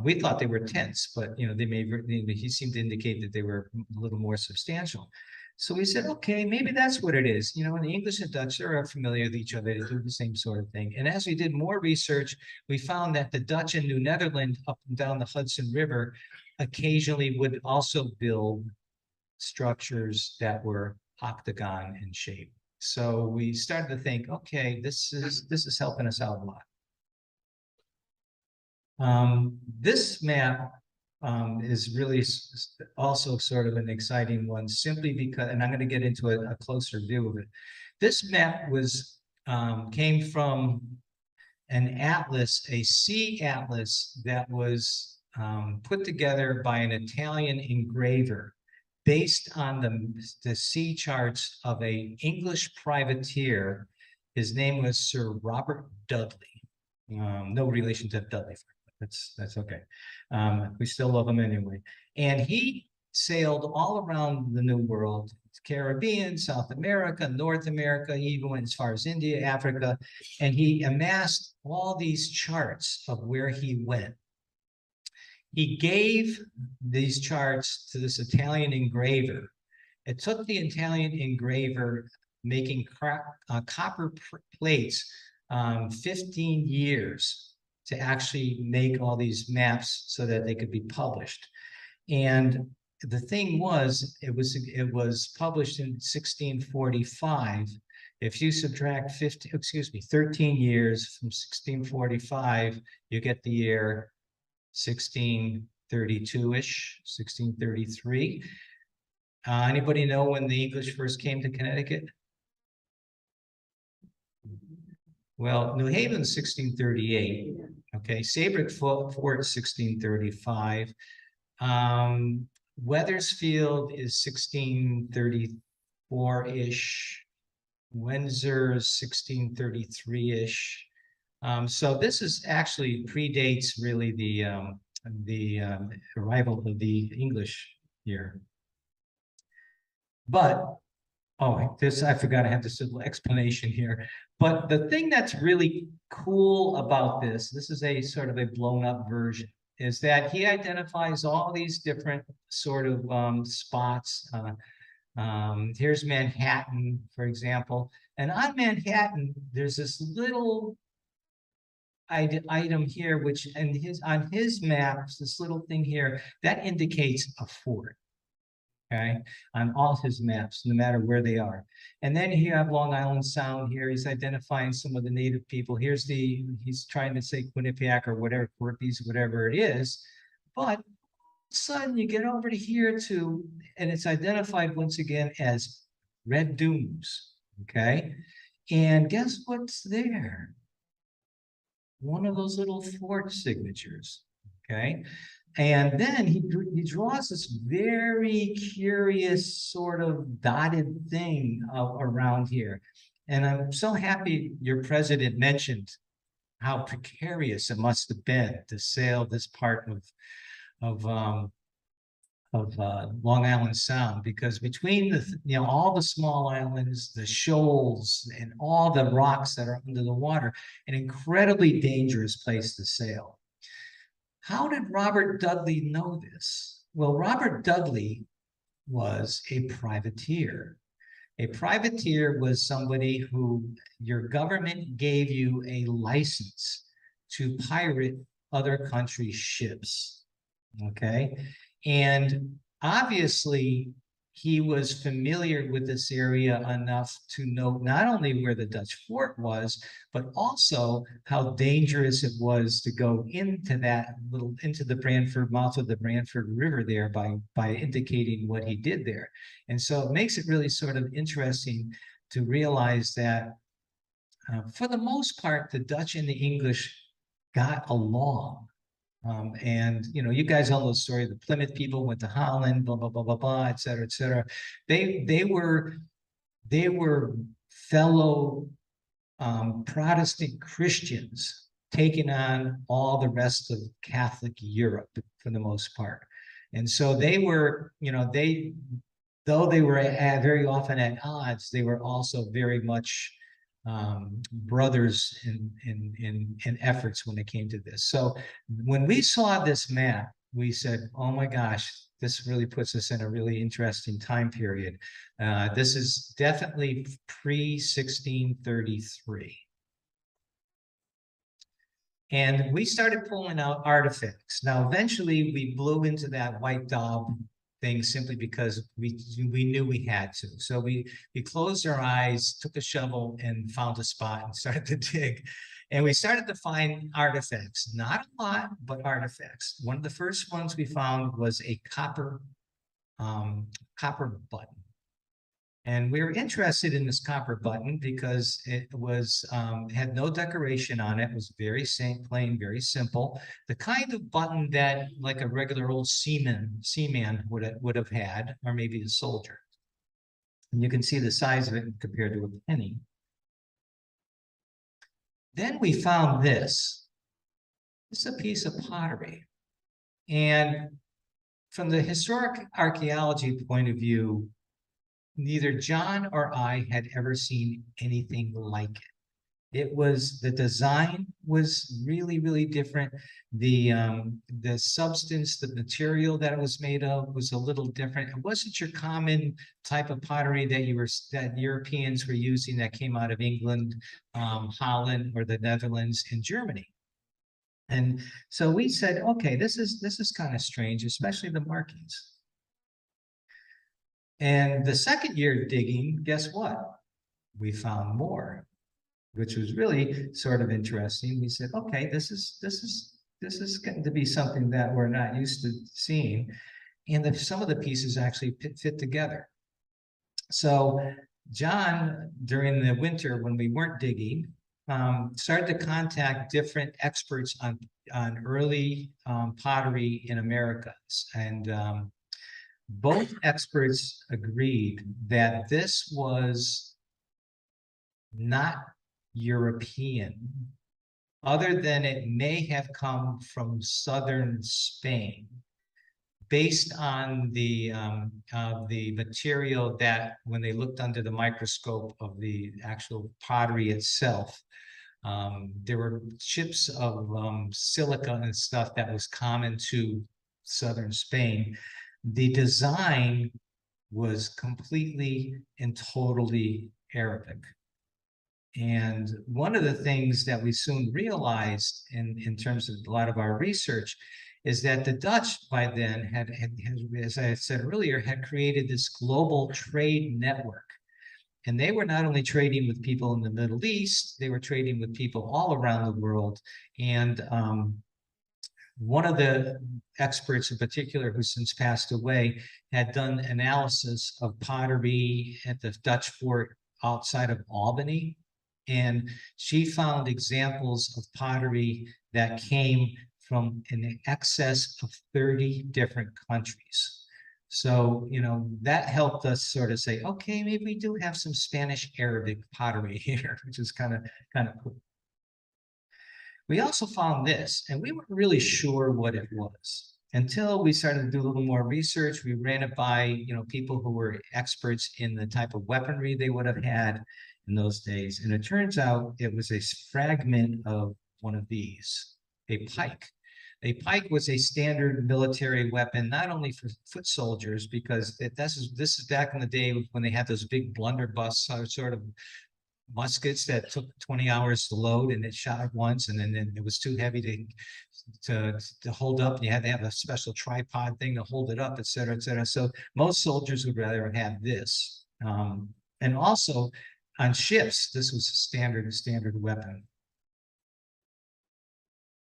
We thought they were tents, but he seemed to indicate that they were a little more substantial. So we said, okay, maybe that's what it is. And the English and Dutch are familiar with each other. They do the same sort of thing. And as we did more research, we found that the Dutch in New Netherlands up and down the Hudson River occasionally would also build structures that were octagon in shape. So we started to think, okay, this is helping us out a lot. This map is really also sort of an exciting one, simply because, and I'm going to get into a closer view of it. This map came from an atlas, a sea atlas that was put together by an Italian engraver based on the sea charts of an English privateer. His name was Sir Robert Dudley. No relation to Dudley. That's okay. We still love him anyway. And he sailed all around the New World, Caribbean, South America, North America, he even went as far as India, Africa, and he amassed all these charts of where he went. He gave these charts to this Italian engraver. It took the Italian engraver making copper plates 15 years to actually make all these maps so that they could be published. And the thing was, it was published in 1645. If you subtract 13 years from 1645, you get the year 1632-ish, 1633. Anybody know when the English first came to Connecticut? Well, New Haven, 1638. Okay, Saybrook Fort, 1635. Weathersfield is 1634-ish. Windsor, 1633-ish. So this is actually predates really the arrival of the English here. But oh, I forgot I have this little explanation here. But the thing that's really cool about this is a sort of a blown up version, is that he identifies all these different sort of spots. Here's Manhattan, for example. And on Manhattan, there's this little item here, which on his maps, this little thing here, that indicates a fort. Okay, on all his maps, no matter where they are. And then you have Long Island Sound here. He's identifying some of the native people. He's trying to say Quinnipiac or whatever, Quirpies, whatever it is. But all of a sudden you get over to here too, and it's identified once again as Red Dunes. Okay, and guess what's there? One of those little fort signatures. Okay. And then he draws this very curious sort of dotted thing around here. And I'm so happy your president mentioned how precarious it must have been to sail this part of Long Island Sound, because between all the small islands, the shoals, and all the rocks that are under the water, an incredibly dangerous place to sail. How did Robert Dudley know this? Well, Robert Dudley was a privateer. A privateer was somebody who your government gave you a license to pirate other countries' ships. Okay. And obviously, he was familiar with this area enough to know not only where the Dutch fort was, but also how dangerous it was to go into the Branford, mouth of the Branford River there by indicating what he did there. And so it makes it really sort of interesting to realize that for the most part, the Dutch and the English got along. And you guys all know the story. The Plymouth people went to Holland, blah blah blah blah blah, et cetera, et cetera. They were fellow Protestant Christians taking on all the rest of Catholic Europe for the most part. And so they were, though they were very often at odds, they were also very much brothers in efforts when it came to this. So when we saw this map, we said, oh my gosh, this really puts us in a really interesting time period. This is definitely pre-1633. And we started pulling out artifacts. Now, eventually we blew into that white daub thing simply because we knew we had to. So we closed our eyes, took a shovel and found a spot and started to dig. And we started to find artifacts, not a lot, but artifacts. One of the first ones we found was a copper button. And we were interested in this copper button because it was had no decoration on it. It was very plain, very simple. The kind of button that like a regular old seaman would have had, or maybe a soldier. And you can see the size of it compared to a penny. Then we found this. This is a piece of pottery. And from the historic archaeology point of view, neither John or I had ever seen anything like it. The design was really, really different. The substance, the material that it was made of was a little different. It wasn't your common type of pottery that Europeans were using that came out of England, Holland, or the Netherlands and Germany. And so we said, okay, this is kind of strange, especially the markings. And the second year digging, guess what? We found more, which was really sort of interesting. We said, okay, this is getting to be something that we're not used to seeing. And some of the pieces actually fit together. So John, during the winter when we weren't digging, started to contact different experts on early pottery in Americas. And both experts agreed that this was not European, other than it may have come from southern Spain, based on the material that, when they looked under the microscope of the actual pottery itself, there were chips of silica and stuff that was common to southern Spain. The design was completely and totally Arabic. And one of the things that we soon realized in terms of a lot of our research is that the Dutch by then had, as I said earlier, had created this global trade network. And they were not only trading with people in the Middle East, they were trading with people all around the world. And one of the experts in particular, who since passed away, had done analysis of pottery at the Dutch fort outside of Albany. And she found examples of pottery that came from an excess of 30 different countries. So, that helped us sort of say, okay, maybe we do have some Spanish Arabic pottery here, which is kind of cool. We also found this, and we weren't really sure what it was until we started to do a little more research. We ran it by, people who were experts in the type of weaponry they would have had in those days. And it turns out it was a fragment of one of these, a pike. A pike was a standard military weapon, not only for foot soldiers, because this is back in the day when they had those big blunderbuss sort of muskets that took 20 hours to load, and it shot at once, and then it was too heavy to hold up. You had to have a special tripod thing to hold it up, et cetera, et cetera. So most soldiers would rather have this. And also on ships, this was a standard weapon.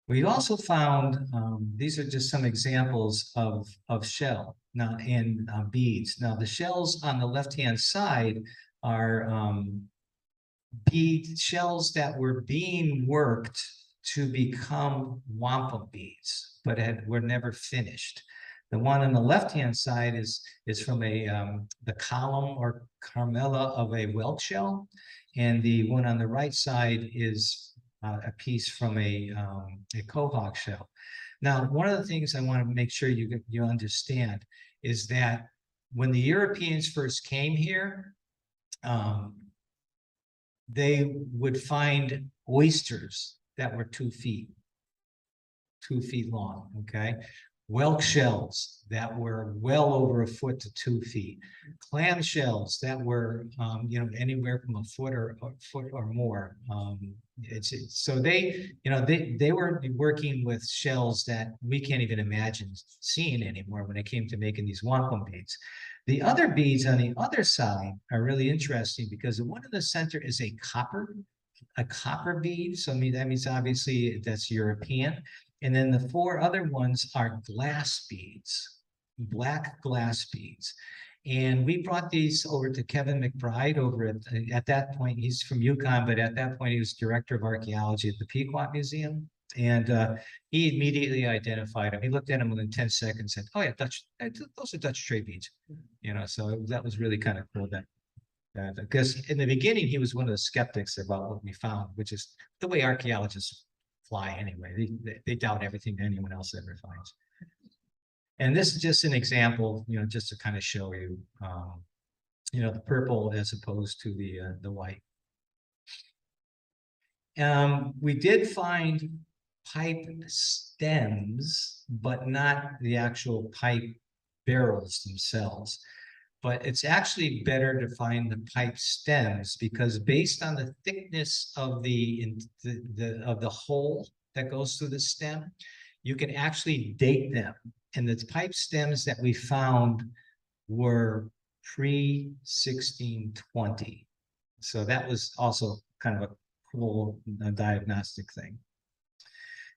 We also found, these are just some examples of shell now and beads. Now the shells on the left-hand side are bead shells that were being worked to become wampum beads, but were never finished. The one on the left-hand side is from the column or carmella of a whelk shell, and the one on the right side is a piece from a quahog shell. Now, one of the things I want to make sure you understand is that when the Europeans first came here, they would find oysters that were 2 feet long, okay? Whelk shells that were well over 1 foot to 2 feet, clam shells that were, anywhere from 1 foot or more. So they were working with shells that we can't even imagine seeing anymore when it came to making these wampum beads. The other beads on the other side are really interesting because the one in the center is a copper bead. So that means obviously that's European. And then the 4 other ones are glass beads, black glass beads. And we brought these over to Kevin McBride over at that point, he's from Yukon, but at that point he was director of archaeology at the Pequot Museum. And he immediately identified him. He looked at him within 10 seconds and said, oh yeah, those are Dutch trade beads. So that was really kind of cool then. Because in the beginning, he was one of the skeptics about what we found, which is the way archaeologists fly anyway. They doubt everything anyone else ever finds. And this is just an example, just to kind of show you, the purple as opposed to the white. We did find pipe stems, but not the actual pipe barrels themselves. But it's actually better to find the pipe stems because based on the thickness of the hole that goes through the stem, you can actually date them. And the pipe stems that we found were pre-1620. So that was also kind of a cool diagnostic thing.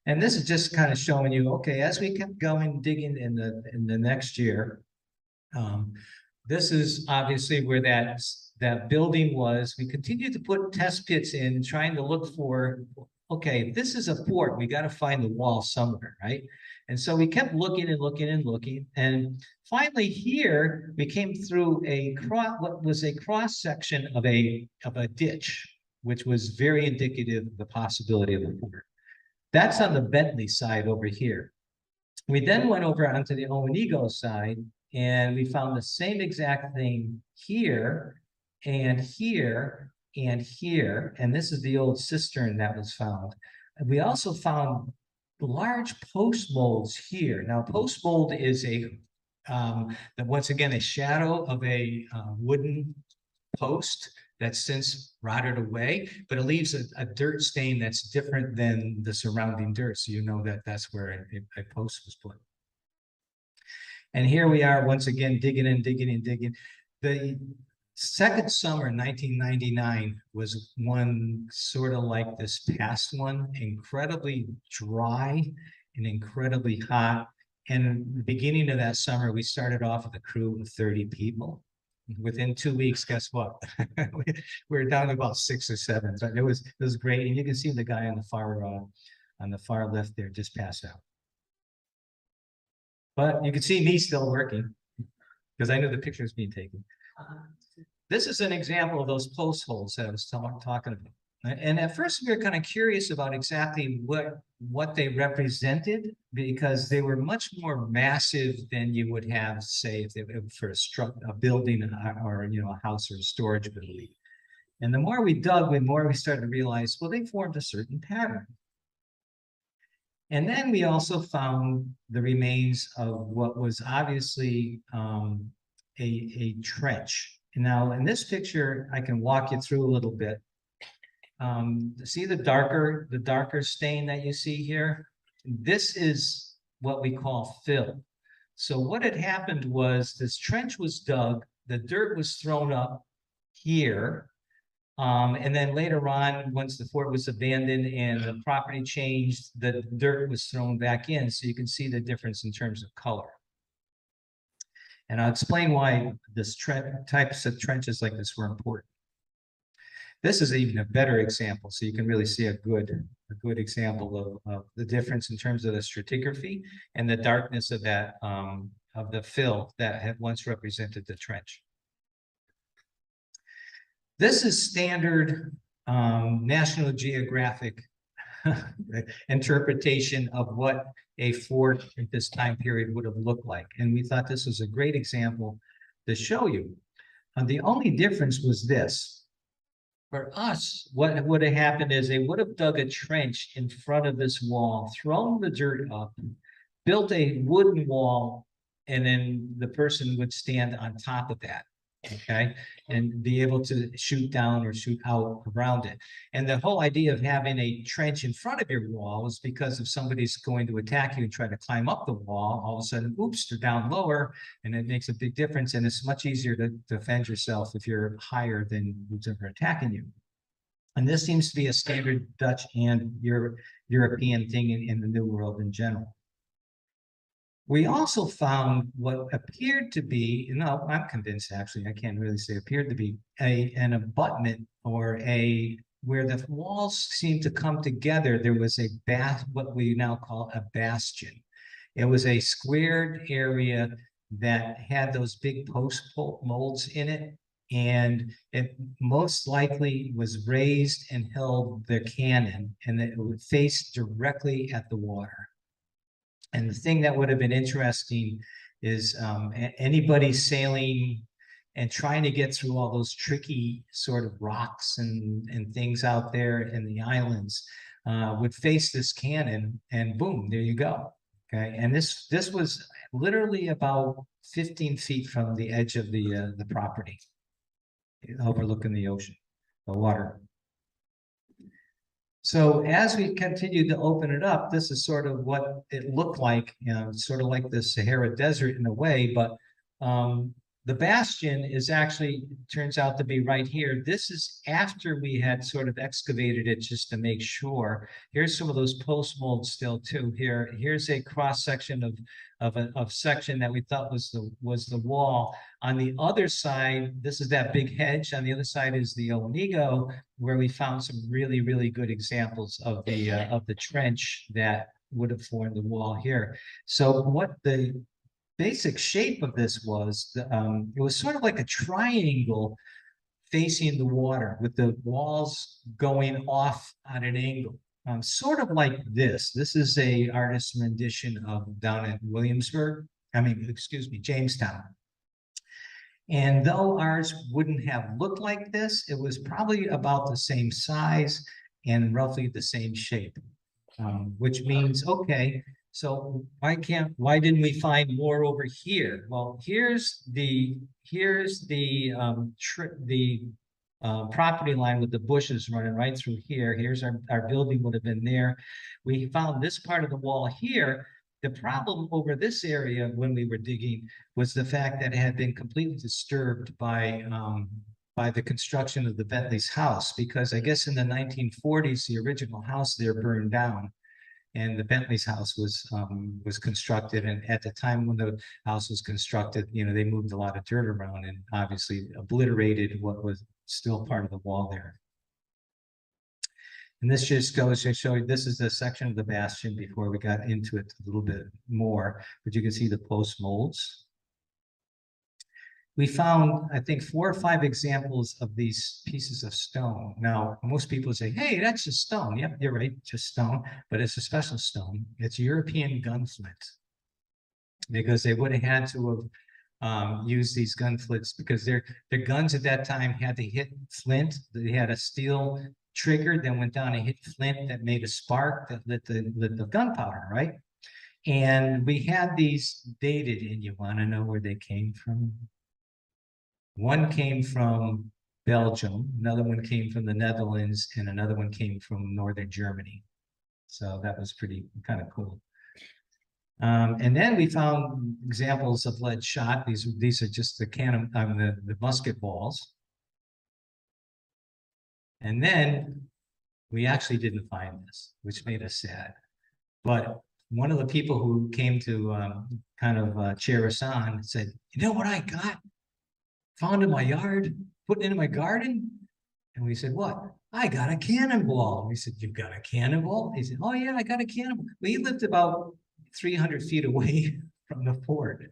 And this is just kind of showing you, okay, as we kept going, digging in the next year, this is obviously where that building was. We continued to put test pits in, trying to look for, okay, if this is a fort, we got to find the wall somewhere, right? And so we kept looking and looking and looking. And finally here, we came through what was a cross section of a ditch, which was very indicative of the possibility of a fort. That's on the Bentley side over here. We then went over onto the Owenigo side, and we found the same exact thing here and here and here. And this is the old cistern that was found. And we also found large post molds here. Now, post mold is once again, a shadow of a wooden post that's since rotted away, but it leaves a dirt stain that's different than the surrounding dirt. So you know that that's where a post was put. And here we are once again, digging and digging and digging. The second summer, 1999, was one sort of like this past one, incredibly dry and incredibly hot. And the beginning of that summer, we started off with a crew of 30 people. Within 2 weeks, guess what? we were down to about 6 or 7, but it was great. And you can see the guy on the far left there just passed out. But you can see me still working because I knew the picture was being taken. This is an example of those post holes that I was talking about. And at first we were kind of curious about exactly what they represented because they were much more massive than you would have, say, if they were for a building or a house or a storage building. And the more we dug, the more we started to realize, well, they formed a certain pattern. And then we also found the remains of what was obviously a trench. And now in this picture, I can walk you through a little bit. See the darker stain that you see here? This is what we call fill. So what had happened was this trench was dug, the dirt was thrown up here. And then later on, once the fort was abandoned and the property changed, the dirt was thrown back in. So you can see the difference in terms of color. And I'll explain why this types of trenches like this were important. This is even a better example, so you can really see a good example of the difference in terms of the stratigraphy and the darkness of that of the fill that had once represented the trench. This is standard National Geographic interpretation of what a fort at this time period would have looked like. And we thought this was a great example to show you. The only difference was this. For us, what would have happened is they would have dug a trench in front of this wall, thrown the dirt up, built a wooden wall, and then the person would stand on top of that. Okay, and be able to shoot down or shoot out around it. And the whole idea of having a trench in front of your wall is because if somebody's going to attack you and try to climb up the wall, all of a sudden, oops, they're down lower, and it makes a big difference. And it's much easier to defend yourself if you're higher than who's ever attacking you. And this seems to be a standard Dutch and European thing in the New World in general. We also found what appeared to be, no, I'm convinced actually, I can't really say appeared to be, an abutment or where the walls seemed to come together. There was what we now call a bastion. It was a squared area that had those big post molds in it. And it most likely was raised and held the cannon, and it would face directly at the water. And the thing that would have been interesting is anybody sailing and trying to get through all those tricky sort of rocks and things out there in the islands would face this cannon, and boom, there you go. Okay, and this was literally about 15 feet from the edge of the property, overlooking the ocean, the water. So as we continue to open it up, this is sort of what it looked like, you know, sort of like the Sahara Desert in a way, but the bastion is actually, turns out to be right here. This is after we had sort of excavated it just to make sure. Here's some of those post molds still too. Here's a cross section of section that we thought was the wall. On the other side, this is that big hedge. On the other side is the Onigo, where we found some really, really good examples of the trench that would have formed the wall here. So what the basic shape of this was, it was sort of like a triangle facing the water with the walls going off at an angle. Sort of like this. This is a artist's rendition of down at Jamestown. And though ours wouldn't have looked like this, it was probably about the same size and roughly the same shape, which means, okay, so why didn't we find more over here? Well, here's the property line with the bushes running right through here. Here's our building would have been there. We found this part of the wall here. The problem over this area when we were digging was the fact that it had been completely disturbed by the construction of the Bentley's house, because I guess in the 1940s, the original house there burned down. And the Bentley's house was constructed, and at the time when the house was constructed, you know, they moved a lot of dirt around and obviously obliterated what was still part of the wall there. And this just goes to show you, this is the section of the bastion before we got into it a little bit more, but you can see the post molds. We found, I think, 4 or 5 examples of these pieces of stone. Now, most people say, hey, that's just stone. Yep, you're right, just stone, but it's a special stone. It's European gun flint, because they would have had to have used these gun flints, because their guns at that time had to hit flint. They had a steel trigger that went down and hit flint that made a spark that lit the gunpowder, right? And we had these dated, and you want to know where they came from? One came from Belgium, another one came from the Netherlands, and another one came from Northern Germany. So that was pretty kind of cool. And then we found examples of lead shot. These are just the cannon, the musket balls. And then we actually didn't find this, which made us sad. But one of the people who came to kind of cheer us on said, you know what I got? Found in my yard, put it in my garden. And we said, what? I got a cannonball. We said, you've got a cannonball? He said, oh yeah, I got a cannonball. Well, he lived about 300 feet away from the fort.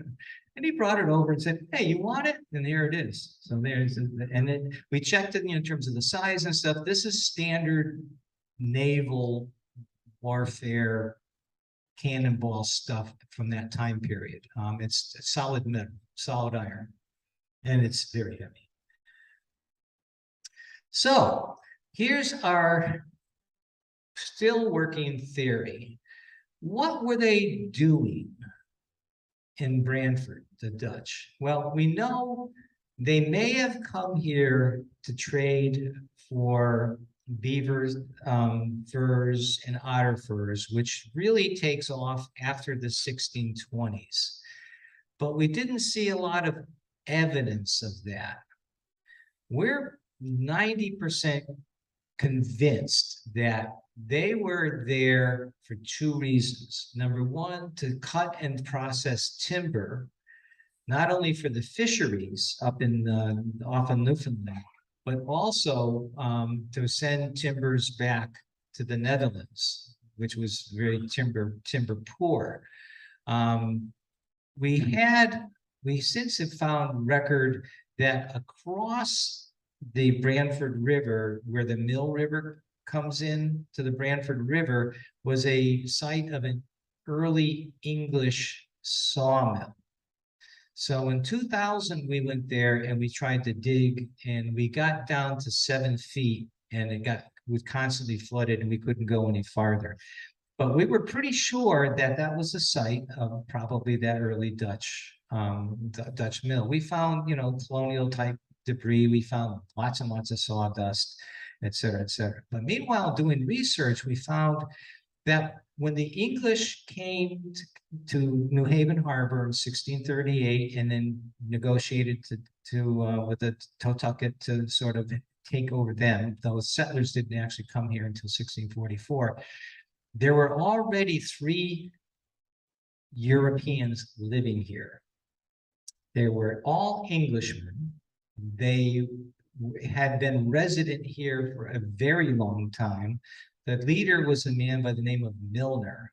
And he brought it over and said, hey, you want it? And there it is. So there's, and then we checked it, you know, in terms of the size and stuff. This is standard naval warfare cannonball stuff from that time period. It's solid metal, solid iron, and it's very heavy. So here's our still working theory. What were they doing in Branford, the Dutch? Well, we know they may have come here to trade for beavers, furs, and otter furs, which really takes off after the 1620s. But we didn't see a lot of evidence of that. We're 90% convinced that they were there for 2 reasons. Number one, to cut and process timber, not only for the fisheries up in off in Newfoundland, but also to send timbers back to the Netherlands, which was very timber poor. We since have found record that across the Branford River, where the Mill River comes in to the Branford River, was a site of an early English sawmill. So in 2000, we went there and we tried to dig, and we got down to 7 feet, and it was constantly flooded and we couldn't go any farther. But we were pretty sure that that was the site of probably that early Dutch mill. We found, colonial type debris. We found lots and lots of sawdust, et cetera, et cetera. But meanwhile, doing research, we found that when the English came to New Haven Harbor in 1638 and then negotiated with the Totucket to sort of take over them, those settlers didn't actually come here until 1644. There were already 3 Europeans living here. They were all Englishmen. They had been resident here for a very long time. The leader was a man by the name of Milner.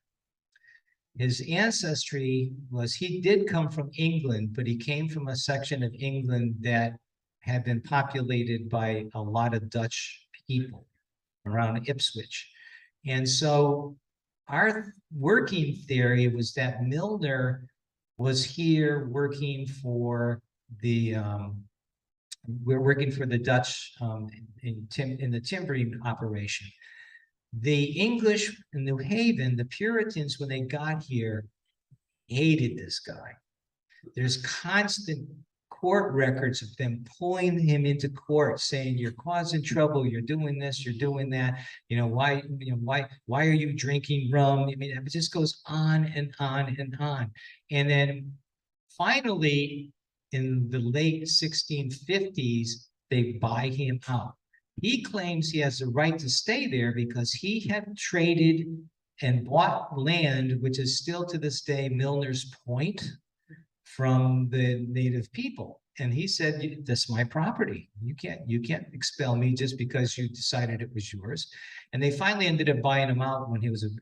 His ancestry was, he did come from England, but he came from a section of England that had been populated by a lot of Dutch people around Ipswich. And so our working theory was that Milner was here working for the Dutch in the timbering operation. The English in New Haven, the Puritans, when they got here, hated this guy. There's constant court records of them pulling him into court, saying, "You're causing trouble. You're doing this. You're doing that. Why are you drinking rum?" I mean, it just goes on and on and on. And then finally, in the late 1650s, they buy him out. He claims he has the right to stay there because he had traded and bought land, which is still to this day Milner's Point, from the native people. And he said, "This is my property. You can't expel me just because you decided it was yours." And they finally ended up buying him out when he was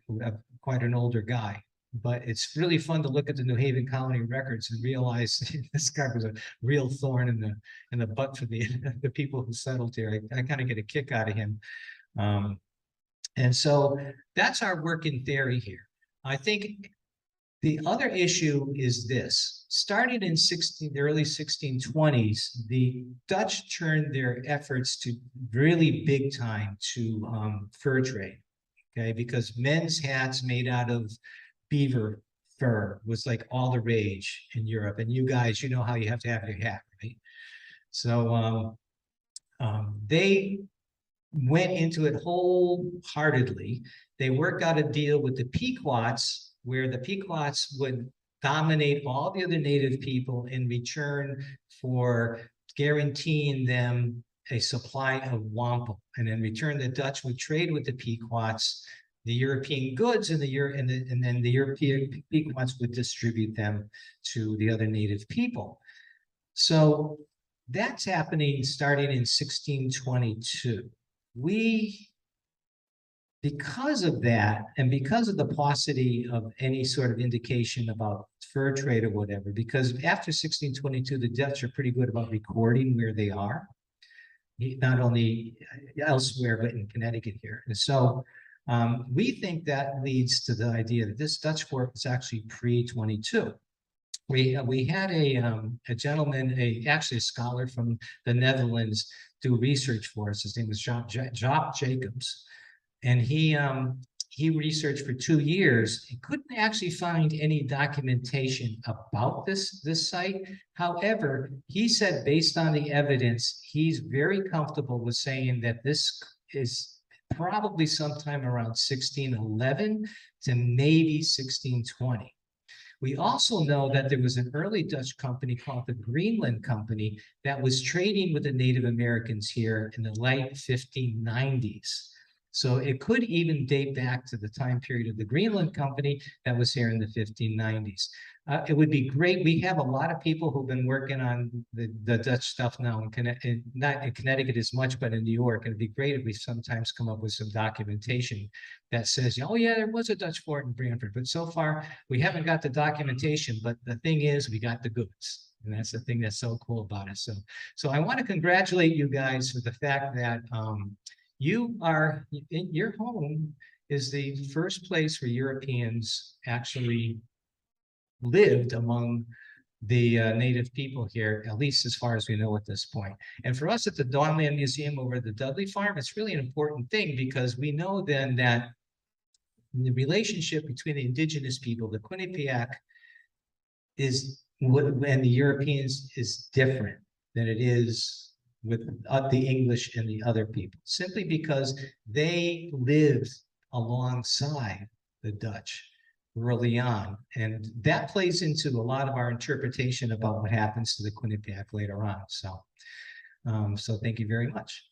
quite an older guy. But it's really fun to look at the New Haven Colony records and realize this guy was a real thorn in the butt for the people who settled here. I kind of get a kick out of him. And so that's our working theory here. I think the other issue is this. Starting in the early 1620s, the Dutch turned their efforts to really big time to fur trade, okay? Because men's hats made out of beaver fur was like all the rage in Europe. And you guys, you know how you have to have your hat, right? So they went into it wholeheartedly. They worked out a deal with the Pequots, where the Pequots would dominate all the other native people in return for guaranteeing them a supply of wampum. And in return, the Dutch would trade with the Pequots the European goods, and then the European Pequots would distribute them to the other native people. So that's happening starting in 1622. Because of that, and because of the paucity of any sort of indication about fur trade or whatever, because after 1622, the Dutch are pretty good about recording where they are, not only elsewhere, but in Connecticut here. And so we think that leads to the idea that this Dutch fort was actually pre-22. We had a gentleman, actually a scholar from the Netherlands, do research for us. His name was Job Jacobs. And he researched for 2 years. He couldn't actually find any documentation about this site. However, he said, based on the evidence, he's very comfortable with saying that this is probably sometime around 1611 to maybe 1620. We also know that there was an early Dutch company called the Greenland Company that was trading with the Native Americans here in the late 1590s. So it could even date back to the time period of the Greenland Company that was here in the 1590s. It would be great. We have a lot of people who've been working on the Dutch stuff now, not in Connecticut as much, but in New York. And it'd be great if we sometimes come up with some documentation that says, "Oh yeah, there was a Dutch fort in Branford." But so far, we haven't got the documentation. But the thing is, we got the goods. And that's the thing that's so cool about it. So I want to congratulate you guys for the fact that your home is the first place where Europeans actually lived among the native people here, at least as far as we know at this point. And for us at the Dawnland Museum over at the Dudley Farm, it's really an important thing because we know then that the relationship between the indigenous people, the Quinnipiac, and the Europeans is different than it is with the English and the other people, simply because they lived alongside the Dutch early on. And that plays into a lot of our interpretation about what happens to the Quinnipiac later on. So thank you very much.